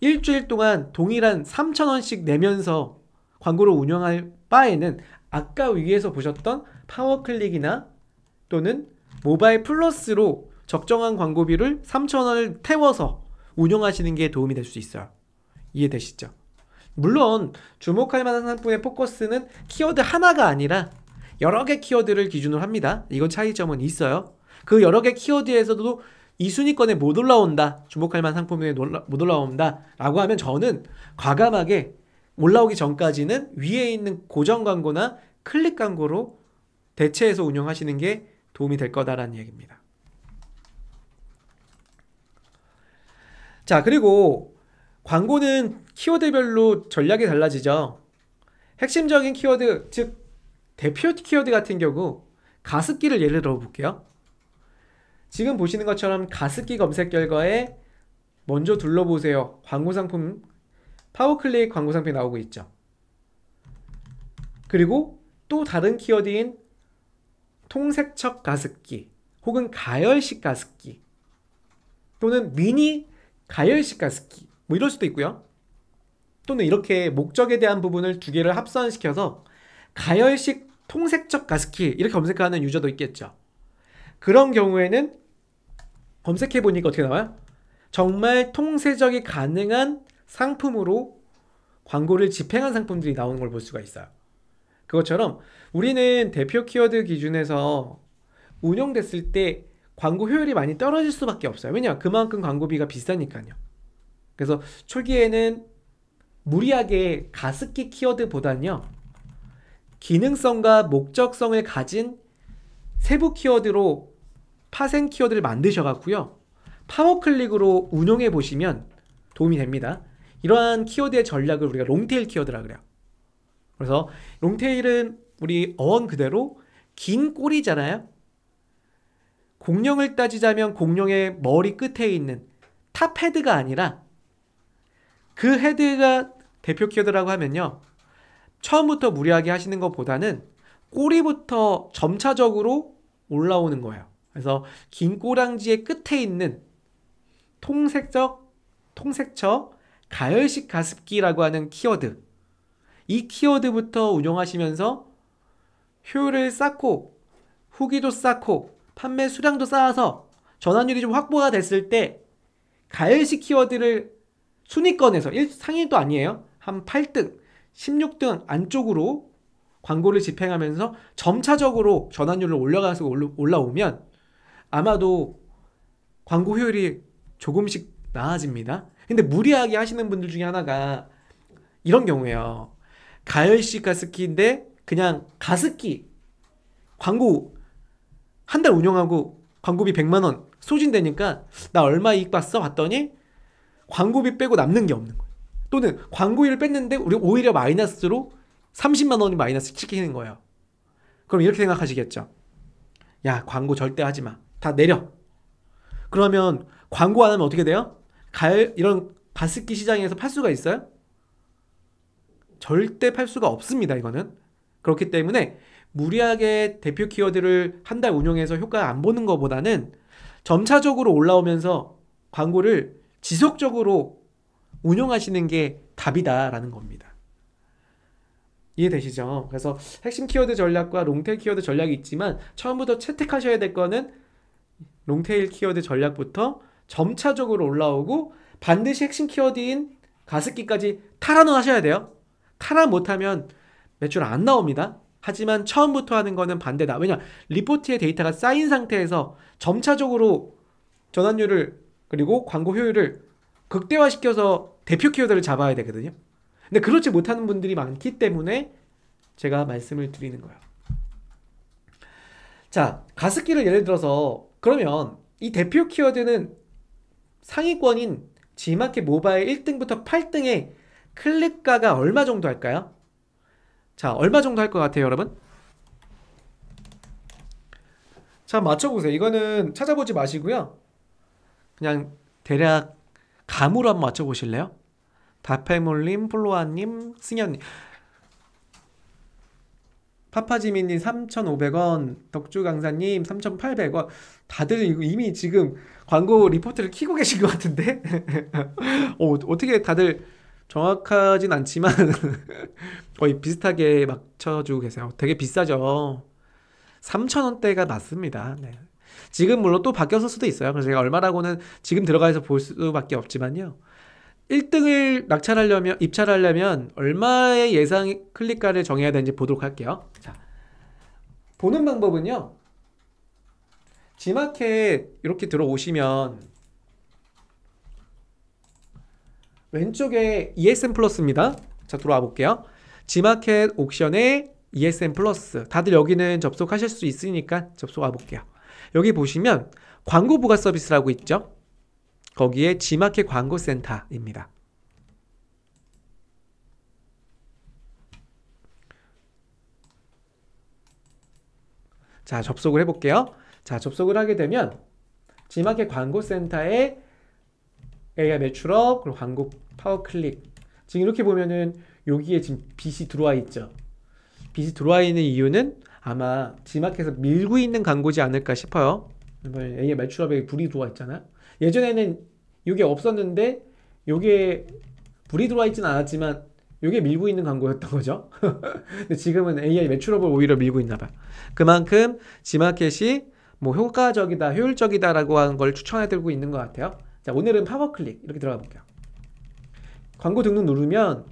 일주일 동안 동일한 3,000원씩 내면서 광고를 운영할 바에는 아까 위에서 보셨던 파워클릭이나 또는 모바일 플러스로 적정한 광고비를 3,000원을 태워서 운영하시는 게 도움이 될 수 있어요. 이해되시죠? 물론 주목할 만한 상품의 포커스는 키워드 하나가 아니라 여러 개 키워드를 기준으로 합니다. 이건 차이점은 있어요. 그 여러 개 키워드에서도 이 순위권에 못 올라온다, 주목할 만한 상품에 못 올라온다 라고 하면 저는 과감하게 올라오기 전까지는 위에 있는 고정 광고나 클릭 광고로 대체해서 운영하시는 게 도움이 될 거다라는 얘기입니다. 자, 그리고 광고는 키워드별로 전략이 달라지죠. 핵심적인 키워드, 즉 대표 키워드 같은 경우 가습기를 예를 들어 볼게요. 지금 보시는 것처럼 가습기 검색 결과에 먼저 둘러보세요. 광고 상품, 파워클릭 광고 상품이 나오고 있죠. 그리고 또 다른 키워드인 통세척 가습기 혹은 가열식 가습기 또는 미니 가열식 가습기 뭐 이럴 수도 있고요. 또는 이렇게 목적에 대한 부분을 두 개를 합선시켜서 가열식 통세척 가습기 이렇게 검색하는 유저도 있겠죠. 그런 경우에는 검색해 보니까 어떻게 나와요? 정말 통세적이 가능한 상품으로 광고를 집행한 상품들이 나오는 걸 볼 수가 있어요. 그것처럼 우리는 대표 키워드 기준에서 운영됐을 때 광고 효율이 많이 떨어질 수밖에 없어요. 왜냐? 그만큼 광고비가 비싸니까요. 그래서 초기에는 무리하게 가습기 키워드보다는요, 기능성과 목적성을 가진 세부 키워드로 파생 키워드를 만드셔갖고요, 파워클릭으로 운용해 보시면 도움이 됩니다. 이러한 키워드의 전략을 우리가 롱테일 키워드라 그래요. 그래서 롱테일은 우리 어원 그대로 긴 꼬리잖아요. 공룡을 따지자면 공룡의 머리 끝에 있는 탑 헤드가 아니라 그 헤드가 대표 키워드라고 하면요, 처음부터 무리하게 하시는 것보다는 꼬리부터 점차적으로 올라오는 거예요. 그래서 긴 꼬랑지의 끝에 있는 통색적 가열식 가습기라고 하는 키워드, 이 키워드부터 운영하시면서 효율을 쌓고 후기도 쌓고 판매 수량도 쌓아서 전환율이 좀 확보가 됐을 때 가열식 키워드를 순위권에서 상위도 아니에요, 한 8등, 16등 안쪽으로 광고를 집행하면서 점차적으로 전환율을 올려가서 올라오면 아마도 광고 효율이 조금씩 나아집니다. 근데 무리하게 하시는 분들 중에 하나가 이런 경우예요. 가열식 가습기인데 그냥 가습기 광고 한 달 운영하고 광고비 100만원 소진되니까 나 얼마 이익 봤어? 봤더니 광고비 빼고 남는 게 없는 거예요. 또는 광고비를 뺐는데 우리 오히려 마이너스로 30만원이 마이너스 찍히는 거예요. 그럼 이렇게 생각하시겠죠. 야, 광고 절대 하지 마. 다 내려. 그러면 광고 안 하면 어떻게 돼요? 이런 가습기 시장에서 팔 수가 있어요? 절대 팔 수가 없습니다. 이거는. 그렇기 때문에 무리하게 대표 키워드를 한 달 운용해서 효과 안 보는 것보다는 점차적으로 올라오면서 광고를 지속적으로 운용하시는 게 답이다라는 겁니다. 이해되시죠? 그래서 핵심 키워드 전략과 롱테일 키워드 전략이 있지만 처음부터 채택하셔야 될 거는 롱테일 키워드 전략부터 점차적으로 올라오고 반드시 핵심 키워드인 가습기까지 탈환을 하셔야 돼요. 탈환 못하면 매출 안 나옵니다. 하지만 처음부터 하는 거는 반대다. 왜냐? 리포트의 데이터가 쌓인 상태에서 점차적으로 전환율을 그리고 광고 효율을 극대화시켜서 대표 키워드를 잡아야 되거든요. 근데 그렇지 못하는 분들이 많기 때문에 제가 말씀을 드리는 거예요. 자, 가습기를 예를 들어서 그러면 이 대표 키워드는 상위권인 G마켓 모바일 1등부터 8등의 클릭가가 얼마 정도 할까요? 자, 얼마 정도 할 것 같아요, 여러분? 자, 맞춰보세요. 이거는 찾아보지 마시고요. 그냥 대략 감으로 한번 맞춰보실래요? 다페몰님, 플로아님, 승현님, 파파지미님 3,500원, 덕주강사님 3,800원. 다들 이미 지금 광고 리포트를 키고 계신 것 같은데? 어떻게 다들 정확하진 않지만 거의 비슷하게 맞춰주고 계세요. 되게 비싸죠. 3,000원대가 맞습니다. 네. 지금 물론 또 바뀌었을 수도 있어요. 그래서 제가 얼마라고는 지금 들어가서 볼 수밖에 없지만요. 1등을 입찰하려면 얼마의 예상 클릭가를 정해야 되는지 보도록 할게요. 자, 보는 방법은요. G마켓 이렇게 들어오시면 왼쪽에 ESN 플러스입니다. 자, 들어와 볼게요. G마켓 옥션에 ESN 플러스. 다들 여기는 접속하실 수 있으니까 접속해 볼게요. 여기 보시면 광고 부가 서비스라고 있죠. 거기에 G마켓 광고센터입니다. 자, 접속을 해볼게요. 자, 접속을 하게 되면 G마켓 광고센터에 AI 매출업, 그리고 광고 파워 클릭. 지금 이렇게 보면은 여기에 지금 빛이 들어와 있죠. 빛이 들어와 있는 이유는 아마 G마켓에서 밀고 있는 광고지 않을까 싶어요. AI 매출업에 불이 들어와 있잖아요. 예전에는 이게 없었는데 이게 불이 들어와 있지는 않았지만 이게 밀고 있는 광고였던 거죠. 근데 지금은 AI 매출업을 오히려 밀고 있나 봐요. 그만큼 G마켓이 뭐 효과적이다, 효율적이다라고 하는 걸 추천해드리고 있는 것 같아요. 자, 오늘은 파워클릭 이렇게 들어가 볼게요. 광고 등록 누르면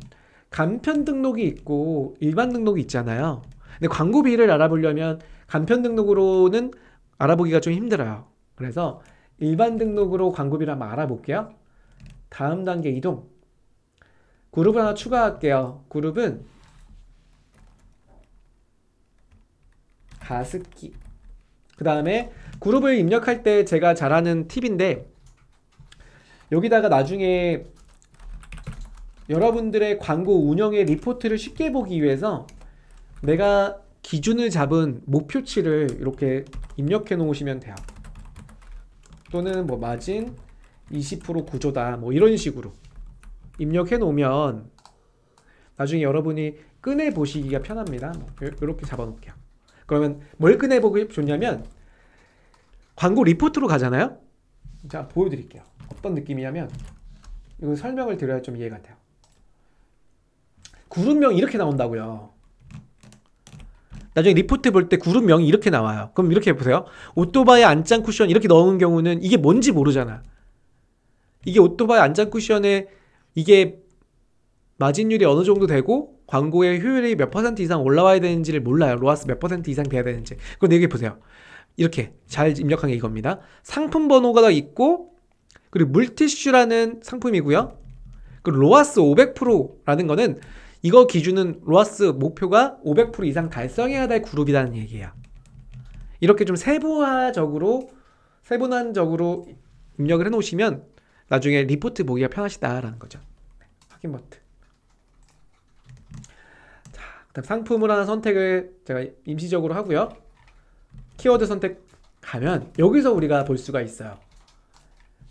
간편 등록이 있고 일반 등록이 있잖아요. 근데 광고비를 알아보려면 간편 등록으로는 알아보기가 좀 힘들어요. 그래서 일반 등록으로 광고비를 한번 알아볼게요. 다음 단계 이동. 그룹을 하나 추가할게요. 그룹은 가습기. 그 다음에 그룹을 입력할 때 제가 잘하는 팁인데 여기다가 나중에 여러분들의 광고 운영의 리포트를 쉽게 보기 위해서 내가 기준을 잡은 목표치를 이렇게 입력해 놓으시면 돼요. 또는 뭐 마진 20% 구조다 뭐 이런 식으로 입력해 놓으면 나중에 여러분이 꺼내 보시기가 편합니다. 뭐 이렇게 잡아 놓을게요. 그러면 뭘 꺼내 보기 좋냐면 광고 리포트로 가잖아요. 자, 보여드릴게요. 어떤 느낌이냐면 이거 설명을 드려야 좀 이해가 돼요. 그룹명이 이렇게 나온다고요. 나중에 리포트 볼 때 그룹명이 이렇게 나와요. 그럼 이렇게 보세요. 오토바이 안짱 쿠션 이렇게 넣은 경우는 이게 뭔지 모르잖아. 이게 오토바이 안짱 쿠션에 이게 마진율이 어느 정도 되고 광고의 효율이 몇 퍼센트 이상 올라와야 되는지를 몰라요. 로아스 몇 퍼센트 이상 돼야 되는지. 그런데 여기 보세요. 이렇게 잘 입력한 게 이겁니다. 상품 번호가 있고 그리고 물티슈라는 상품이고요. 그리고 로아스 500%라는 거는 이거 기준은 로아스 목표가 500% 이상 달성해야 될 그룹이라는 얘기예요. 이렇게 좀 세분화적으로 입력을 해 놓으시면 나중에 리포트 보기가 편하시다라는 거죠. 확인 버튼. 자, 그다음 상품을 하나 선택을 제가 임시적으로 하고요. 키워드 선택하면 여기서 우리가 볼 수가 있어요.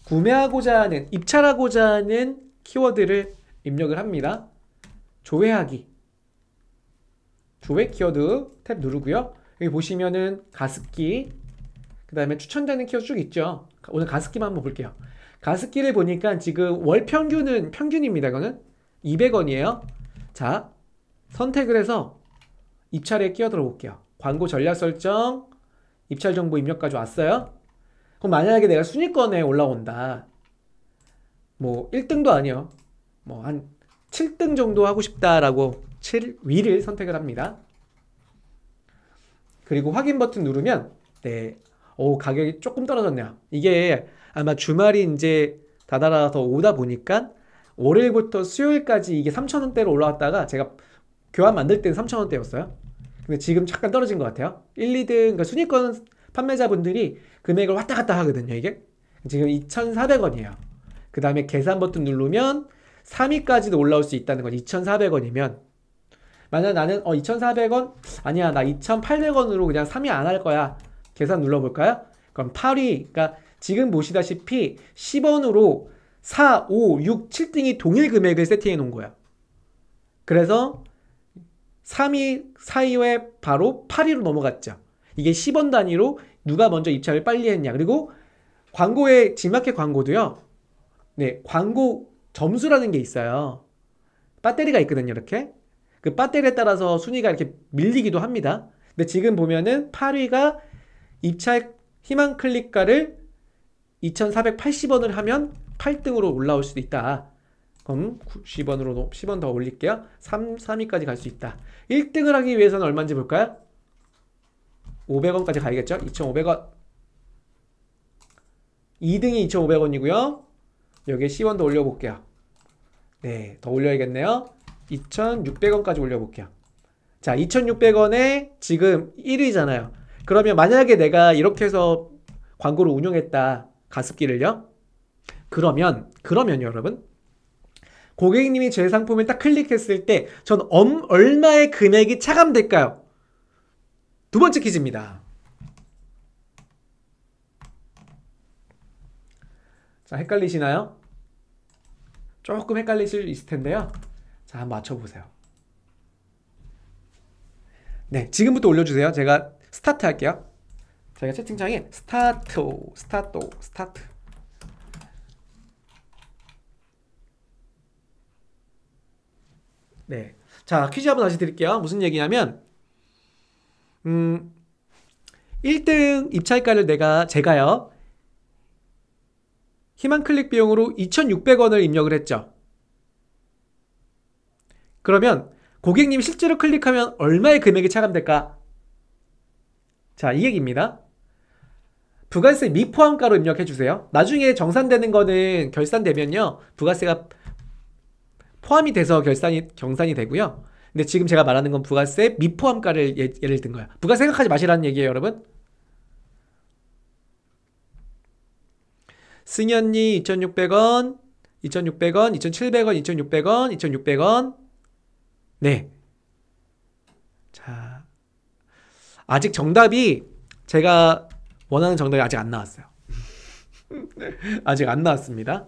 구매하고자 하는, 입찰하고자 하는 키워드를 입력을 합니다. 조회하기. 조회 키워드 탭 누르고요. 여기 보시면은 가습기, 그 다음에 추천되는 키워드 쭉 있죠. 오늘 가습기만 한번 볼게요. 가습기를 보니까 지금 월 평균은 평균입니다. 이거는 200원이에요. 자, 선택을 해서 입찰에 끼어들어 볼게요. 광고 전략 설정, 입찰 정보 입력까지 왔어요. 그럼 만약에 내가 순위권에 올라온다. 뭐 1등도 아니요. 뭐 한 7등 정도 하고 싶다라고 7위를 선택을 합니다. 그리고 확인 버튼 누르면 네, 오, 가격이 조금 떨어졌네요. 이게 아마 주말이 이제 다다라서 오다 보니까 월요일부터 수요일까지 이게 3,000원대로 올라왔다가 제가 교환 만들 때는 3,000원대였어요. 근데 지금 잠깐 떨어진 것 같아요. 1, 2등, 그러니까 순위권 판매자분들이 금액을 왔다 갔다 하거든요. 이게 지금 2,400원이에요. 그 다음에 계산 버튼 누르면 3위까지도 올라올 수 있다는 건 2,400원이면 만약 나는 2,400원? 아니야, 나 2,800원으로 그냥 3위 안 할 거야. 계산 눌러볼까요? 그럼 8위, 그러니까 지금 보시다시피 10원으로 4, 5, 6, 7등이 동일 금액을 세팅해 놓은 거야. 그래서 3위, 4위에 바로 8위로 넘어갔죠. 이게 10원 단위로 누가 먼저 입찰을 빨리 했냐. 그리고 광고에, G마켓 광고도요. 네, 광고 점수라는 게 있어요. 배터리가 있거든요, 이렇게. 그 배터리에 따라서 순위가 이렇게 밀리기도 합니다. 근데 지금 보면은 8위가 입찰 희망 클릭가를 2,480원을 하면 8등으로 올라올 수도 있다. 그럼 90원으로 10원 더 올릴게요. 3위까지 갈 수 있다. 1등을 하기 위해서는 얼마인지 볼까요? 500원까지 가야겠죠? 2,500원. 2등이 2,500원이고요. 여기에 10원 더 올려볼게요. 네, 더 올려야겠네요. 2,600원까지 올려볼게요. 자, 2,600원에 지금 1위잖아요. 그러면 만약에 내가 이렇게 해서 광고를 운영했다. 가습기를요. 그러면 여러분, 고객님이 제 상품을 딱 클릭했을 때 전 얼마의 금액이 차감될까요? 두 번째 퀴즈입니다. 자, 헷갈리시나요? 조금 헷갈리실 수 있을 텐데요. 자, 한번 맞춰보세요. 네, 지금부터 올려주세요. 제가 스타트 할게요. 제가 채팅창에 스타트. 네, 자, 퀴즈 한번 다시 드릴게요. 무슨 얘기냐면 1등 입찰가를 제가요 희망 클릭 비용으로 2,600원을 입력을 했죠. 그러면 고객님이 실제로 클릭하면 얼마의 금액이 차감될까? 자, 이 얘기입니다. 부가세 미포함가로 입력해 주세요. 나중에 정산되는 거는 결산되면요, 부가세가 포함이 돼서 경산이 되고요. 근데 지금 제가 말하는 건 부가세 미포함가를 예를 든 거야. 부가세 생각하지 마시라는 얘기예요, 여러분. 승현이 2,600원, 2,600원, 2,700원, 2,600원, 2,600원. 네. 자, 아직 정답이 제가 원하는 정답이 아직 안 나왔어요. 아직 안 나왔습니다.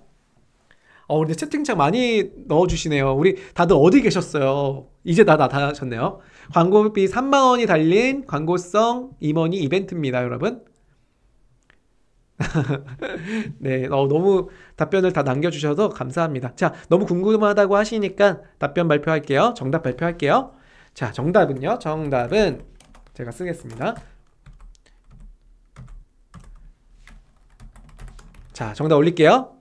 근데 채팅창 많이 넣어주시네요. 우리 다들 어디 계셨어요? 이제 다 나타나셨네요. 광고비 3만원이 달린 광고성 임원이 이벤트입니다, 여러분. 네, 너무 답변을 다 남겨주셔서 감사합니다. 자, 너무 궁금하다고 하시니까 답변 발표할게요. 정답 발표할게요. 자, 정답은요? 정답은 제가 쓰겠습니다. 자, 정답 올릴게요.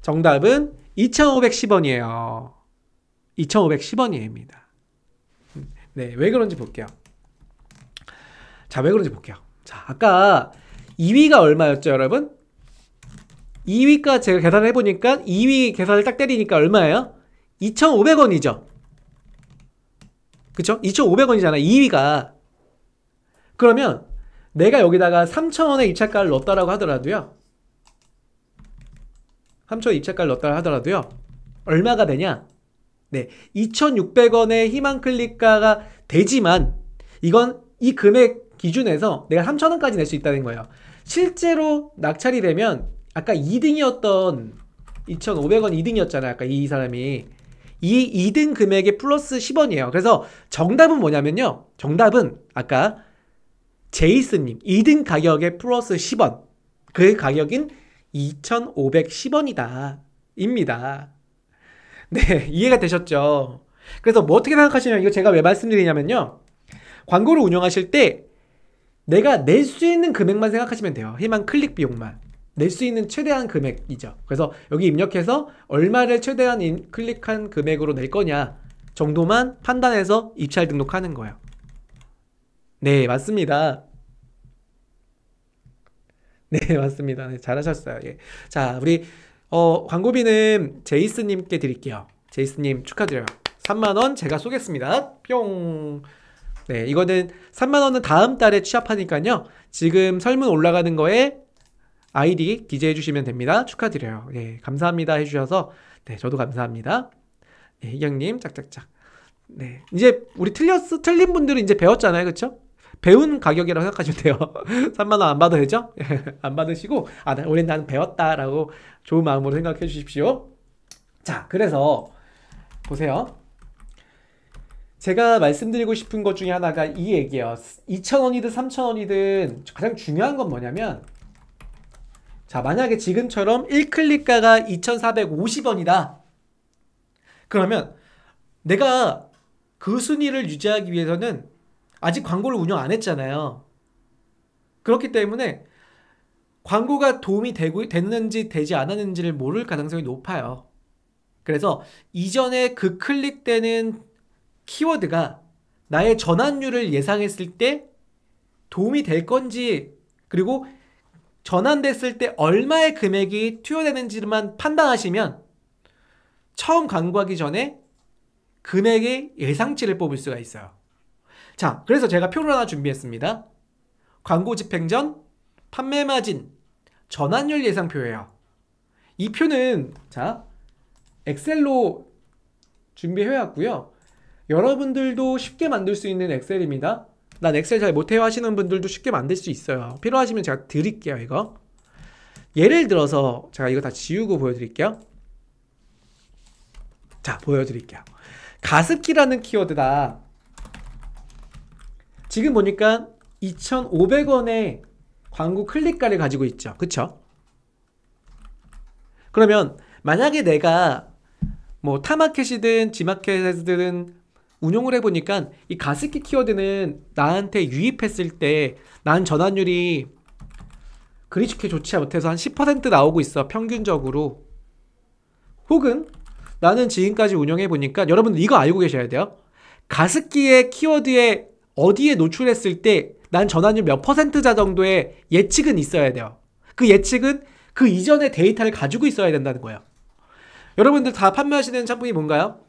정답은 2,510원이에요. 2,510원입니다. 네, 왜 그런지 볼게요. 자, 왜 그런지 볼게요. 자, 아까 2위가 얼마였죠, 여러분? 2위가 제가 계산을 해보니까 2위 계산을 딱 때리니까 얼마예요? 2,500원이죠. 그쵸? 2,500원이잖아, 2위가. 그러면 내가 여기다가 3,000원의 입찰가를 넣었다라고 하더라도요. 3,000원 입찰가를 넣었다고 하더라도요. 얼마가 되냐? 네, 2,600원의 희망 클릭가가 되지만 이건 이 금액 기준에서 내가 3,000원까지 낼 수 있다는 거예요. 실제로 낙찰이 되면 아까 2등이었던 2,500원 2등이었잖아요. 아까 이 사람이 이 2등 금액에 플러스 10원이에요. 그래서 정답은 뭐냐면요. 정답은 아까 제이스님 2등 가격에 플러스 10원. 그 가격인 2,510원이다. 입니다. 네, 이해가 되셨죠? 그래서 뭐 어떻게 생각하시냐면, 이거 제가 왜 말씀드리냐면요. 광고를 운영하실 때 내가 낼 수 있는 금액만 생각하시면 돼요. 희망 클릭 비용만. 낼 수 있는 최대한 금액이죠. 그래서 여기 입력해서 얼마를 최대한 클릭한 금액으로 낼 거냐 정도만 판단해서 입찰 등록하는 거예요. 네, 맞습니다. 네, 맞습니다. 네, 잘하셨어요. 예. 자, 우리 광고비는 제이스님께 드릴게요. 제이스님 축하드려요. 3만원 제가 쏘겠습니다. 뿅. 네, 이거는 3만원은 다음 달에 취합하니까요. 지금 설문 올라가는 거에 아이디 기재해 주시면 됩니다. 축하드려요. 네, 감사합니다 해주셔서 네, 저도 감사합니다. 네, 희경님 짝짝짝. 네, 이제 우리 틀린 분들은 이제 배웠잖아요, 그렇죠? 배운 가격이라고 생각하시면 돼요. 3만원 안 받아도 되죠? 안 받으시고 올해 나는 배웠다라고 좋은 마음으로 생각해 주십시오. 자, 그래서 보세요. 제가 말씀드리고 싶은 것 중에 하나가 이 얘기예요. 2,000원이든 3,000원이든 가장 중요한 건 뭐냐면, 자, 만약에 지금처럼 1클릭가가 2,450원이다. 그러면 내가 그 순위를 유지하기 위해서는 아직 광고를 운영 안 했잖아요. 그렇기 때문에 광고가 도움이 됐는지 되지 않았는지를 모를 가능성이 높아요. 그래서 이전에 그 클릭되는 키워드가 나의 전환율을 예상했을 때 도움이 될 건지, 그리고 전환됐을 때 얼마의 금액이 투여되는지만 판단하시면 처음 광고하기 전에 금액의 예상치를 뽑을 수가 있어요. 자, 그래서 제가 표를 하나 준비했습니다. 광고 집행 전 판매 마진 전환율 예상표예요. 이 표는 자, 엑셀로 준비해 왔고요. 여러분들도 쉽게 만들 수 있는 엑셀입니다. 난 엑셀 잘 못해요 하시는 분들도 쉽게 만들 수 있어요. 필요하시면 제가 드릴게요. 이거 예를 들어서 제가 이거 다 지우고 보여드릴게요. 자, 보여드릴게요. 가습기라는 키워드다. 지금 보니까 2,500원의 광고 클릭가를 가지고 있죠. 그쵸? 그러면 만약에 내가 뭐 타마켓이든 지마켓이든 운용을 해보니까 이 가습기 키워드는 나한테 유입했을 때 난 전환율이 그리 좋지 못해서 한 10% 나오고 있어, 평균적으로. 혹은 나는 지금까지 운영해보니까, 여러분들 이거 알고 계셔야 돼요. 가습기의 키워드에 어디에 노출했을 때 난 전환율 몇 %자 정도의 예측은 있어야 돼요. 그 예측은 그 이전의 데이터를 가지고 있어야 된다는 거예요. 여러분들 다 판매하시는 상품이 뭔가요?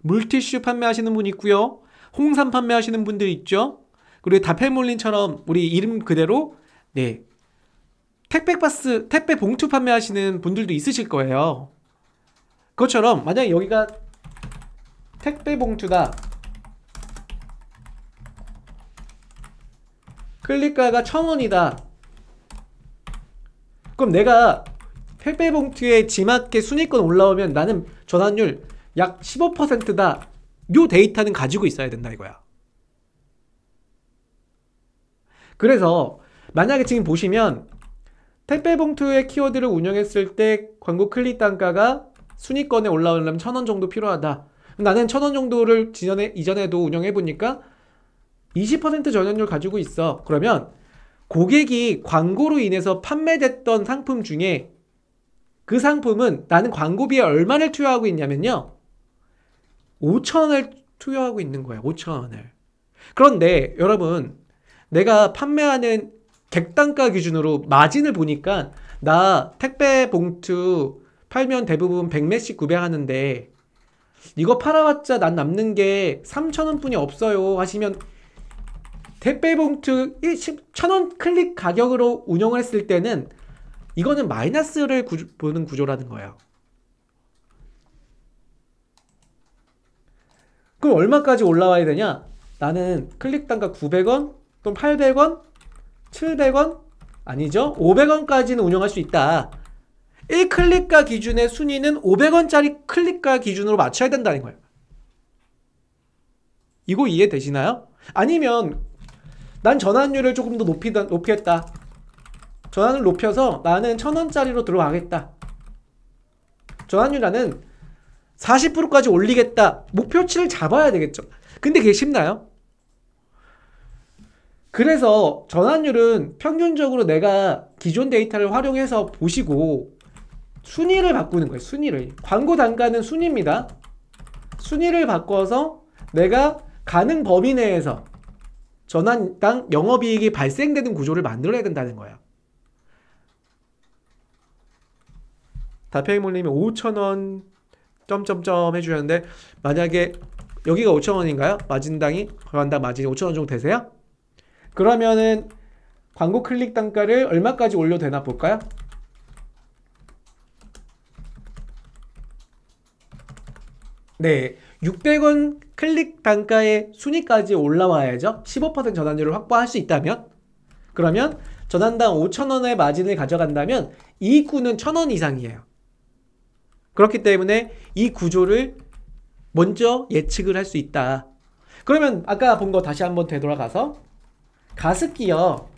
물티슈 판매하시는 분 있고요. 홍삼 판매하시는 분들 있죠. 그리고 다펠몰린처럼 우리 이름 그대로 네, 택배 봉투 판매하시는 분들도 있으실 거예요. 그것처럼 만약에 여기가 택배 봉투다. 클릭가가 1,000원이다. 그럼 내가 택배 봉투에 지맞게 순위권 올라오면 나는 전환율 약 15%다. 요 데이터는 가지고 있어야 된다 이거야. 그래서 만약에 지금 보시면 택배 봉투의 키워드를 운영했을 때 광고 클릭 단가가 순위권에 올라오려면 1,000원 정도 필요하다. 나는 1,000원 정도를 이전에도 운영해보니까 20% 전환율 가지고 있어. 그러면 고객이 광고로 인해서 판매됐던 상품 중에 그 상품은 나는 광고비에 얼마를 투여하고 있냐면요, 5,000원을 투여하고 있는 거예요. 5,000원을. 그런데 여러분, 내가 판매하는 객단가 기준으로 마진을 보니까 나 택배 봉투 팔면 대부분 100매씩 구매하는데 이거 팔아봤자 난 남는 게 3,000원 뿐이 없어요 하시면, 택배 봉투 1,000원 클릭 가격으로 운영을 했을 때는 이거는 마이너스를 보는 구조라는 거예요. 그럼 얼마까지 올라와야 되냐? 나는 클릭 단가 900원 또는 800원 700원? 아니죠, 500원까지는 운영할 수 있다. 1클릭가 기준의 순위는 500원짜리 클릭가 기준으로 맞춰야 된다는 거예요. 이거 이해되시나요? 아니면 난 전환율을 조금 더 높이겠다. 전환을 높여서 나는 1000원짜리로 들어가겠다. 전환율 나는 40%까지 올리겠다. 목표치를 잡아야 되겠죠. 근데 그게 쉽나요? 그래서 전환율은 평균적으로 내가 기존 데이터를 활용해서 보시고 순위를 바꾸는 거예요. 순위를. 광고 단가는 순위입니다. 순위를 바꿔서 내가 가능 범위 내에서 전환당 영업이익이 발생되는 구조를 만들어야 된다는 거예요. 다평이몰님이 5,000원 점점점 해주셨는데 만약에 여기가 5,000원인가요? 마진당이 전환당 마진이 5,000원 정도 되세요? 그러면은 광고 클릭 단가를 얼마까지 올려도 되나 볼까요? 네, 600원 클릭 단가의 순위까지 올라와야죠. 15% 전환율을 확보할 수 있다면. 그러면 전환당 5,000원의 마진을 가져간다면 이익구는 1,000원 이상이에요. 그렇기 때문에 이 구조를 먼저 예측을 할 수 있다. 그러면 아까 본 거 다시 한번 되돌아가서 가습기요.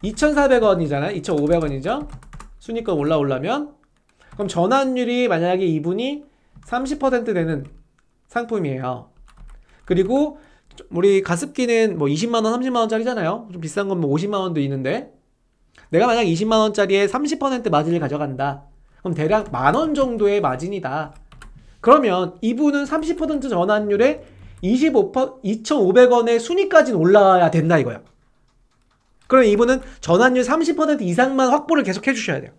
2,400원이잖아요. 2,500원이죠. 순위권 올라오려면 그럼 전환율이 만약에 이분이 30% 되는 상품이에요. 그리고 우리 가습기는 뭐 20만원, 30만원짜리잖아요. 좀 비싼 건 뭐 50만원도 있는데 내가 만약 20만원짜리에 30% 마진을 가져간다. 그럼 대략 10,000원 정도의 마진이다. 그러면 이분은 30% 전환율에 2,500원의 순위까지는 올라와야 된다 이거야. 그럼 이분은 전환율 30% 이상만 확보를 계속 해주셔야 돼요.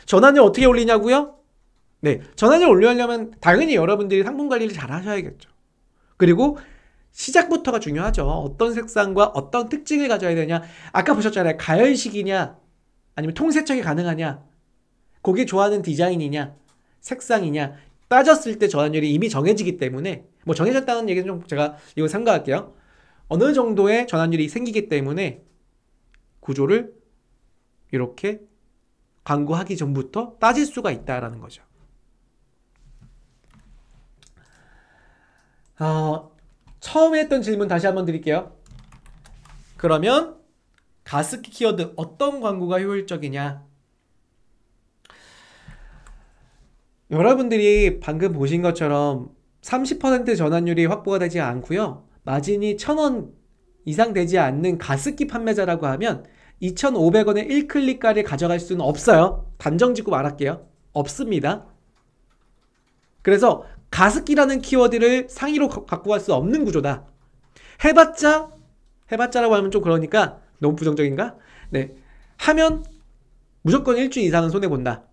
전환율 어떻게 올리냐고요? 네, 전환율 올리려면 당연히 여러분들이 상품 관리를 잘 하셔야겠죠. 그리고 시작부터가 중요하죠. 어떤 색상과 어떤 특징을 가져야 되냐. 아까 보셨잖아요. 가열식이냐 아니면 통세척이 가능하냐, 고객이 좋아하는 디자인이냐 색상이냐 따졌을 때 전환율이 이미 정해지기 때문에, 뭐 정해졌다는 얘기는 좀 제가 이거 삼가할게요. 어느 정도의 전환율이 생기기 때문에 구조를 이렇게 광고하기 전부터 따질 수가 있다라는 거죠. 처음에 했던 질문 다시 한번 드릴게요. 그러면 가습기 키워드 어떤 광고가 효율적이냐? 여러분들이 방금 보신 것처럼 30% 전환율이 확보가 되지 않고요. 마진이 1,000원 이상 되지 않는 가습기 판매자라고 하면 2,500원의 1클릭가를 가져갈 수는 없어요. 단정 짓고 말할게요. 없습니다. 그래서 가습기라는 키워드를 상위로 갖고 갈 수 없는 구조다. 해봤자라고 하면 좀 그러니까 너무 부정적인가? 네, 하면 무조건 일주 이상은 손해본다.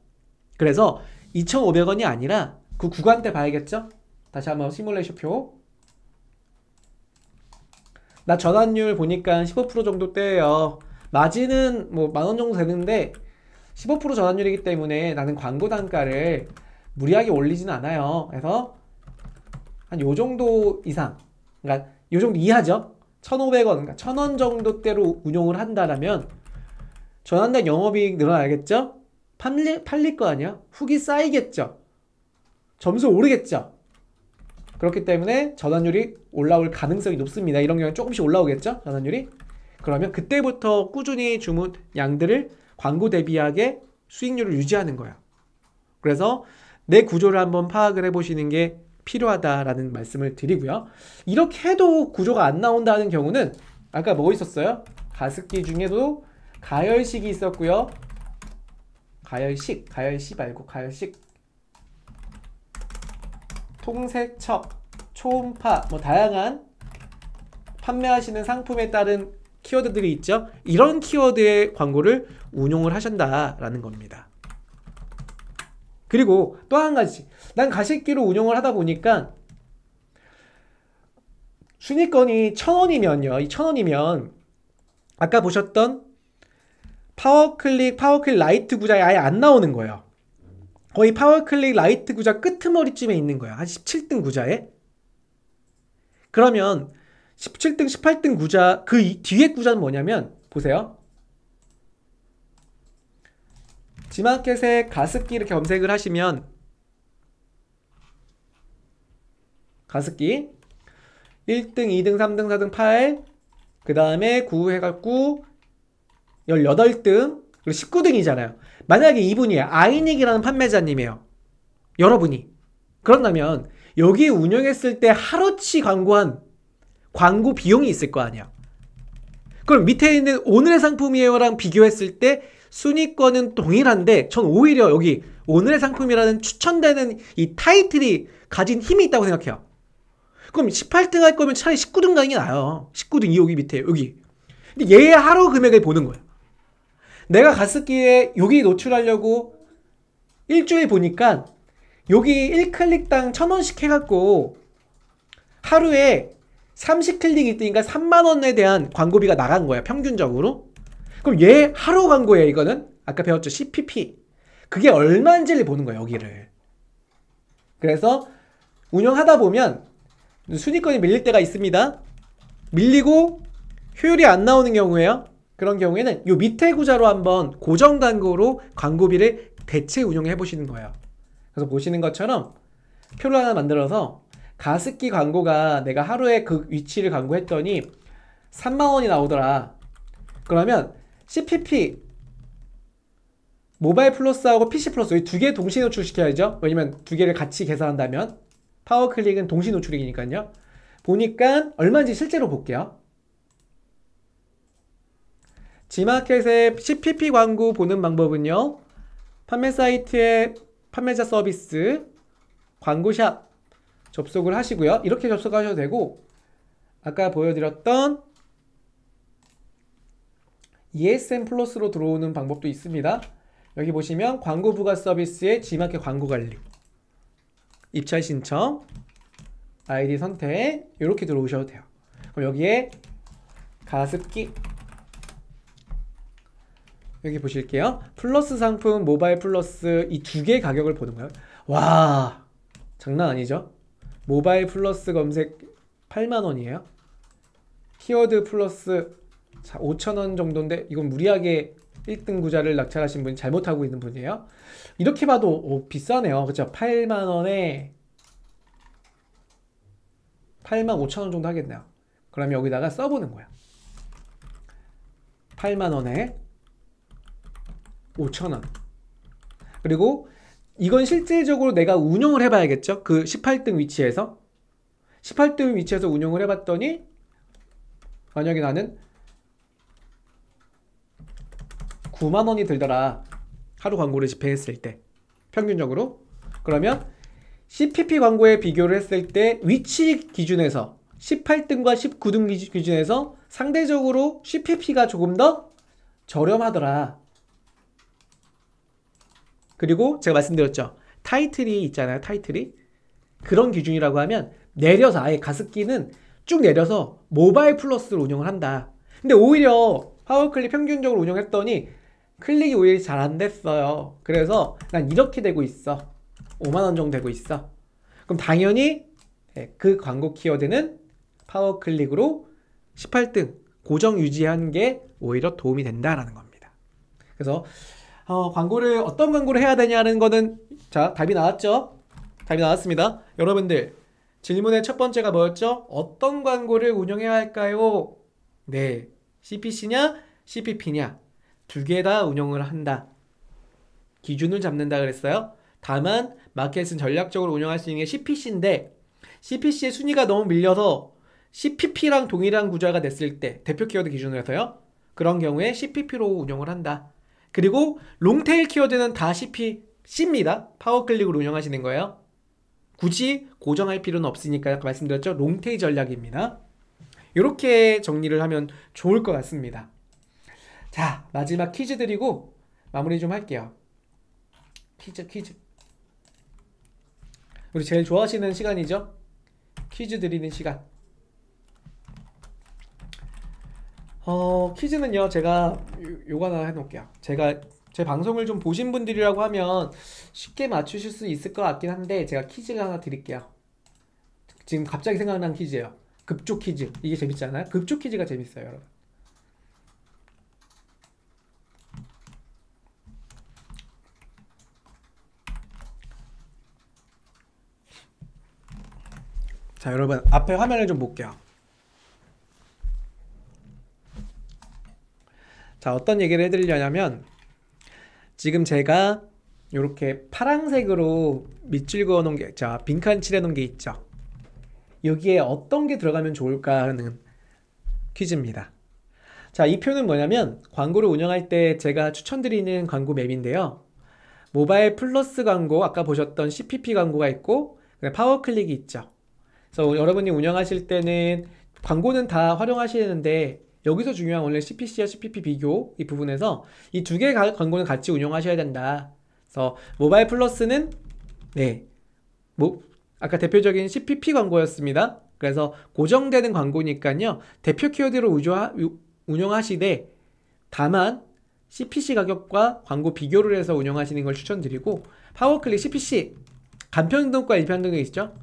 그래서 2,500원이 아니라 그 구간대 봐야겠죠? 다시 한번 시뮬레이션 표. 나 전환율 보니까 15% 정도 떼요. 마진은 뭐 10,000원 정도 되는데 15% 전환율이기 때문에 나는 광고 단가를 무리하게 올리진 않아요. 그래서 한 요 정도 이상, 그러니까 요 정도 이하죠. 1,500원, 그러니까 1,000원 정도대로 운용을 한다라면 전환당 영업이익 늘어나겠죠? 팔릴 거 아니야? 후기 쌓이겠죠? 점수 오르겠죠? 그렇기 때문에 전환율이 올라올 가능성이 높습니다. 이런 경우는 조금씩 올라오겠죠? 전환율이? 그러면 그때부터 꾸준히 주문 양들을 광고 대비하게 수익률을 유지하는 거야. 그래서 내 구조를 한번 파악을 해보시는 게 필요하다라는 말씀을 드리고요. 이렇게 해도 구조가 안 나온다는 경우는 아까 뭐 있었어요? 가습기 중에도 가열식이 있었고요. 가열식 말고 가열식, 통세척, 초음파, 뭐 다양한 판매하시는 상품에 따른 키워드들이 있죠. 이런 키워드의 광고를 운용을 하신다라는 겁니다. 그리고 또 한 가지, 난 가습기로 운용을 하다 보니까 순위권이 1,000원이면요, 이 1,000원이면 아까 보셨던 파워클릭 라이트 구자에 아예 안 나오는 거예요. 거의 파워클릭 라이트 구자 끄트머리쯤에 있는 거예요. 한 17등 구자에. 그러면 17등, 18등 구자, 그 뒤에 구자는 뭐냐면 보세요. 지마켓에 가습기 이렇게 검색을 하시면 가습기 1등, 2등, 3등, 4등, 8, 그 다음에 9 해갖고 18등, 그리고 19등이잖아요. 만약에 이분이 아이닉이라는 판매자님이에요. 여러분이. 그런다면 여기 운영했을 때 하루치 광고한 광고 비용이 있을 거 아니야. 그럼 밑에 있는 오늘의 상품이에요랑 비교했을 때 순위권은 동일한데 전 오히려 여기 오늘의 상품이라는 추천되는 이 타이틀이 가진 힘이 있다고 생각해요. 그럼 18등 할 거면 차라리 19등 가는 게 나아요. 19등 여기 밑에 여기. 근데 얘의 하루 금액을 보는 거예요. 내가 가습기에 여기 노출하려고 일주일 보니까 여기 1클릭당 1,000원씩 해갖고 하루에 30클릭이 뜨니까 3만원에 대한 광고비가 나간 거야, 평균적으로. 그럼 얘 하루 광고예요, 이거는. 아까 배웠죠, CPP. 그게 얼마인지를 보는 거예요, 여기를. 그래서 운영하다 보면 순위권이 밀릴 때가 있습니다. 밀리고 효율이 안 나오는 경우에요. 그런 경우에는 요 밑에 구자로 한번 고정 광고로 광고비를 대체 운영해 보시는 거예요. 그래서 보시는 것처럼 표를 하나 만들어서 가습기 광고가 내가 하루에 그 위치를 광고했더니 3만원이 나오더라. 그러면 CPP 모바일 플러스하고 PC 플러스 이 두 개 동시 노출시켜야죠. 왜냐면 두 개를 같이 계산한다면 파워클릭은 동시 노출이니까요. 보니까 얼마인지 실제로 볼게요. 지마켓의 CPP 광고 보는 방법은요. 판매 사이트의 판매자 서비스 광고샵 접속을 하시고요. 이렇게 접속하셔도 되고 아까 보여드렸던 ESN 플러스로 들어오는 방법도 있습니다. 여기 보시면 광고 부가 서비스의 지마켓 광고 관리 입찰 신청 아이디 선택 이렇게 들어오셔도 돼요. 그럼 여기에 가습기 여기 보실게요. 플러스 상품 모바일 플러스 이 두 개의 가격을 보는 거예요. 와 장난 아니죠? 모바일 플러스 검색 8만원이에요. 키워드 플러스 5,000원 정도인데 이건 무리하게 1등 구자를 낙찰하신 분이 잘못하고 있는 분이에요. 이렇게 봐도 비싸네요. 그쵸? 8만원에 85,000원 정도 하겠네요. 그럼 여기다가 써보는 거야. 8만원에 5,000원. 그리고 이건 실질적으로 내가 운영을 해봐야겠죠? 그 18등 위치에서 18등 위치에서 운영을 해봤더니 만약에 나는 9만원이 들더라. 하루 광고를 집행했을 때 평균적으로. 그러면 CPP 광고에 비교를 했을 때 위치 기준에서 18등과 19등 기준에서 상대적으로 CPP가 조금 더 저렴하더라. 그리고 제가 말씀드렸죠. 타이틀이 있잖아요. 타이틀이. 그런 기준이라고 하면 내려서 아예 가습기는 쭉 내려서 모바일 플러스로 운영을 한다. 근데 오히려 파워클릭 평균적으로 운영했더니 클릭이 오히려 잘 안 됐어요. 그래서 난 이렇게 되고 있어. 5만원 정도 되고 있어. 그럼 당연히 그 광고 키워드는 파워클릭으로 18등 고정 유지하는 게 오히려 도움이 된다라는 겁니다. 그래서 광고를 어떤 광고를 해야 되냐는 거는 자 답이 나왔죠? 답이 나왔습니다. 여러분들 질문의 첫 번째가 뭐였죠? 어떤 광고를 운영해야 할까요? 네, CPC냐 CPP냐 두 개 다 운영을 한다. 기준을 잡는다 그랬어요. 다만 마켓은 전략적으로 운영할 수 있는 게 CPC인데 CPC의 순위가 너무 밀려서 CPP랑 동일한 구조가 됐을 때 대표 키워드 기준으로 해서요. 그런 경우에 CPP로 운영을 한다. 그리고 롱테일 키워드는 다 CPC입니다. 파워클릭으로 운영하시는 거예요. 굳이 고정할 필요는 없으니까 아까 말씀드렸죠. 롱테일 전략입니다. 이렇게 정리를 하면 좋을 것 같습니다. 자, 마지막 퀴즈 드리고 마무리 좀 할게요. 퀴즈. 우리 제일 좋아하시는 시간이죠? 퀴즈 드리는 시간. 퀴즈는요, 제가 요거 하나 해놓을게요. 제가 제 방송을 좀 보신 분들이라고 하면 쉽게 맞추실 수 있을 것 같긴 한데 제가 퀴즈를 하나 드릴게요. 지금 갑자기 생각난 퀴즈예요. 급조 퀴즈. 이게 재밌지 않아요? 급조 퀴즈가 재밌어요, 여러분. 자, 여러분 앞에 화면을 좀 볼게요. 자, 어떤 얘기를 해드리려냐면 지금 제가 이렇게 파란색으로 밑줄 그어 놓은 게, 자, 빈칸 칠해 놓은 게 있죠. 여기에 어떤 게 들어가면 좋을까 하는 퀴즈입니다. 자, 이 표는 뭐냐면 광고를 운영할 때 제가 추천드리는 광고 맵인데요. 모바일 플러스 광고, 아까 보셨던 CPP 광고가 있고 파워클릭이 있죠. 그래서 여러분이 운영하실 때는 광고는 다 활용하시는데 여기서 중요한 원래 CPC와 CPP 비교 이 부분에서 이 두 개의 광고는 같이 운영하셔야 된다. 그래서 모바일 플러스는 아까 대표적인 CPP 광고였습니다. 그래서 고정되는 광고니까요. 대표 키워드로 운영하시되 다만 CPC 가격과 광고 비교를 해서 운영하시는 걸 추천드리고, 파워클릭 CPC 간편 등록과 일편 등록 있죠?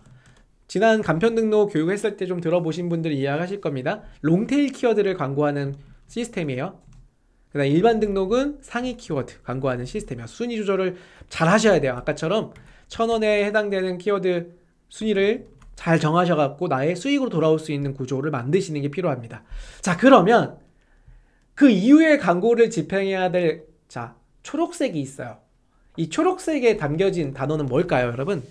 지난 간편 등록 교육했을 때 좀 들어보신 분들이 이해하실 겁니다. 롱테일 키워드를 광고하는 시스템이에요. 그다음 일반 등록은 상위 키워드 광고하는 시스템이에요. 순위 조절을 잘 하셔야 돼요. 아까처럼 1,000원에 해당되는 키워드 순위를 잘 정하셔갖고 나의 수익으로 돌아올 수 있는 구조를 만드시는 게 필요합니다. 자, 그러면 그 이후에 광고를 집행해야 될, 자, 초록색이 있어요. 이 초록색에 담겨진 단어는 뭘까요, 여러분?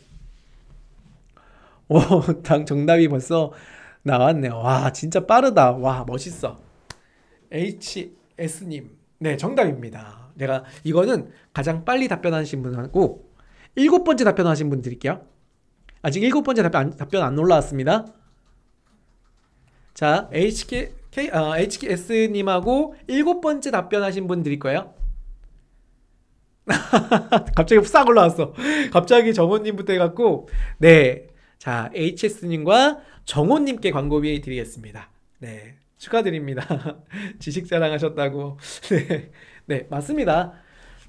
오, 정답이 벌써 나왔네요. 와, 진짜 빠르다. 와, 멋있어. HS님. 네, 정답입니다. 내가 이거는 가장 빨리 답변하신 분하고 7번째 답변하신 분 드릴게요. 아직 7번째 답변 안 올라왔습니다. 자, HS님하고 7번째 답변하신 분 드릴 거예요. 갑자기 싹 올라왔어. 갑자기 정호님부터 해갖고, 네. 자, HS님과 정호님께 광고비 드리겠습니다. 네. 축하드립니다. 지식 자랑하셨다고. 네. 네, 맞습니다.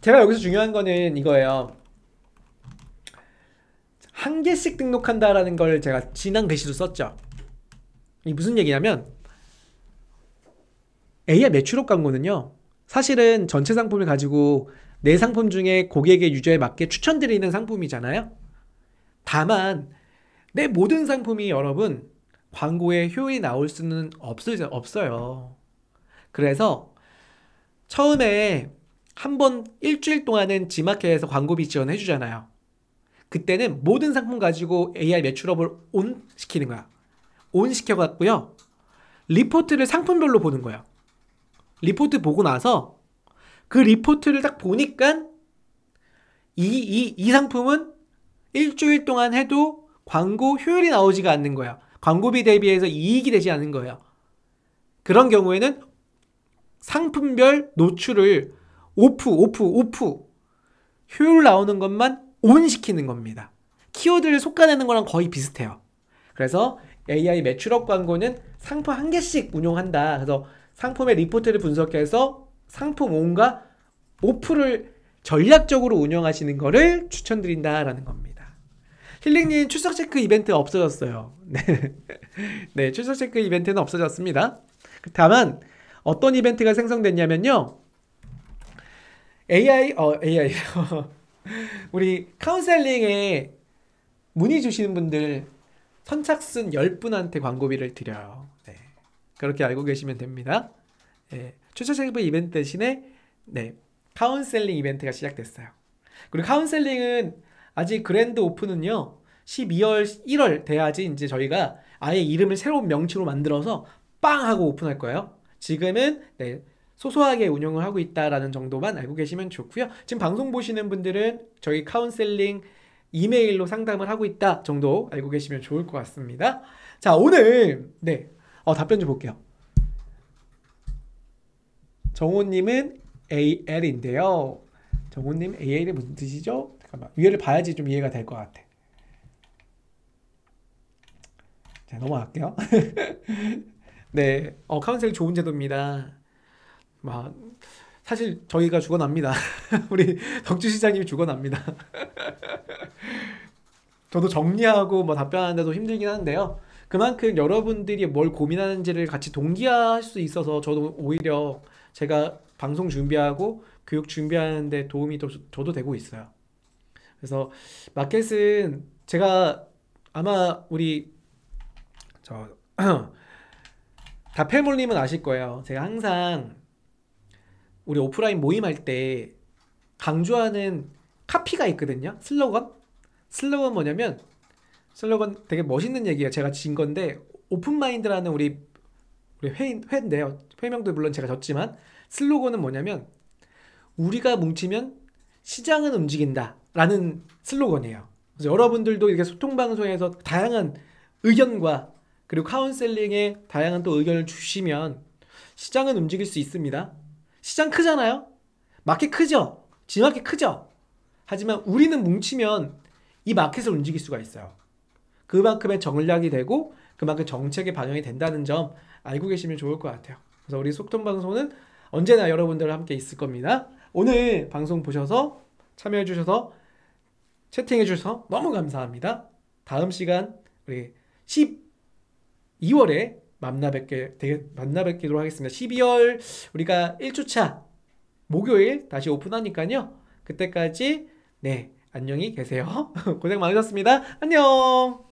제가 여기서 중요한 거는 이거예요. 한 개씩 등록한다라는 걸 제가 지난 글씨도 썼죠. 이 무슨 얘기냐면 AI 매출업 광고는요, 사실은 전체 상품을 가지고 내 상품 중에 고객의 유저에 맞게 추천드리는 상품이잖아요. 다만 내 모든 상품이 여러분 광고에 효율이 나올 수는 없어요. 그래서 처음에 한번 일주일 동안은 G마켓에서 광고비 지원해 주잖아요. 그때는 모든 상품 가지고 AI 매출업을 온 시키는 거야. 온 시켜갖고요, 리포트를 상품별로 보는 거예요. 리포트 보고 나서 그 리포트를 딱 보니까 이 상품은 일주일 동안 해도 광고 효율이 나오지가 않는 거예요. 광고비 대비해서 이익이 되지 않는 거예요. 그런 경우에는 상품별 노출을 오프 효율 나오는 것만 온 시키는 겁니다. 키워드를 솎아내는 거랑 거의 비슷해요. 그래서 AI 매출업 광고는 상품 한 개씩 운용한다. 그래서 상품의 리포트를 분석해서 상품 온과 오프를 전략적으로 운영하시는 거를 추천드린다라는 겁니다. 힐링님, 출석 체크 이벤트 없어졌어요. 네, 네, 출석 체크 이벤트는 없어졌습니다. 다만 어떤 이벤트가 생성됐냐면요, AI 우리 카운셀링에 문의 주시는 분들 선착순 10분한테 광고비를 드려요. 네, 그렇게 알고 계시면 됩니다. 네, 출석 체크 이벤트 대신에 카운셀링 이벤트가 시작됐어요. 그리고 카운셀링은 아직 그랜드 오픈은요 12월 1월 돼야지 이제 저희가 아예 이름을 새로운 명칭으로 만들어서 빵 하고 오픈할 거예요. 지금은 소소하게 운영을 하고 있다라는 정도만 알고 계시면 좋고요. 지금 방송 보시는 분들은 저희 카운셀링 이메일로 상담을 하고 있다 정도 알고 계시면 좋을 것 같습니다. 자, 오늘 답변 좀 볼게요. 정호님은 AL인데요. 정호님 AL이 무슨 뜻이죠? 잠깐만, 위에를 봐야지 좀 이해가 될 것 같아. 자, 넘어갈게요. 네, 카운셀링 좋은 제도입니다. 사실 저희가 죽어납니다. 우리 덕주 시장님이 죽어납니다. 저도 정리하고 답변하는데도 힘들긴 한데요. 그만큼 여러분들이 뭘 고민하는지를 같이 동기화할 수 있어서 저도 오히려 제가 방송 준비하고 교육 준비하는데 도움이 저도 되고 있어요. 그래서 마켓은 제가 아마 우리 저 다패몰님은 아실 거예요. 제가 항상 우리 오프라인 모임할 때 강조하는 카피가 있거든요. 슬로건 뭐냐면, 슬로건 되게 멋있는 얘기예요. 제가 진 건데, 오픈마인드라는 우리 회인데요. 회명도 물론 제가 졌지만, 슬로건은 뭐냐면, 우리가 뭉치면 시장은 움직인다 라는 슬로건이에요. 그래서 여러분들도 이렇게 소통방송에서 다양한 의견과 그리고 카운셀링에 다양한 또 의견을 주시면 시장은 움직일 수 있습니다. 시장 크잖아요. 마켓 크죠. G마켓 크죠. 하지만 우리는 뭉치면 이 마켓을 움직일 수가 있어요. 그만큼의 전략이 되고 그만큼 정책에 반영이 된다는 점 알고 계시면 좋을 것 같아요. 그래서 우리 속통방송은 언제나 여러분들과 함께 있을 겁니다. 오늘 방송 보셔서 참여해 주셔서 채팅해 주셔서 너무 감사합니다. 다음 시간 우리 12월에 만나 뵙기로 하겠습니다. 12월 우리가 1주차 목요일 다시 오픈하니까요. 그때까지 네, 안녕히 계세요. 고생 많으셨습니다. 안녕.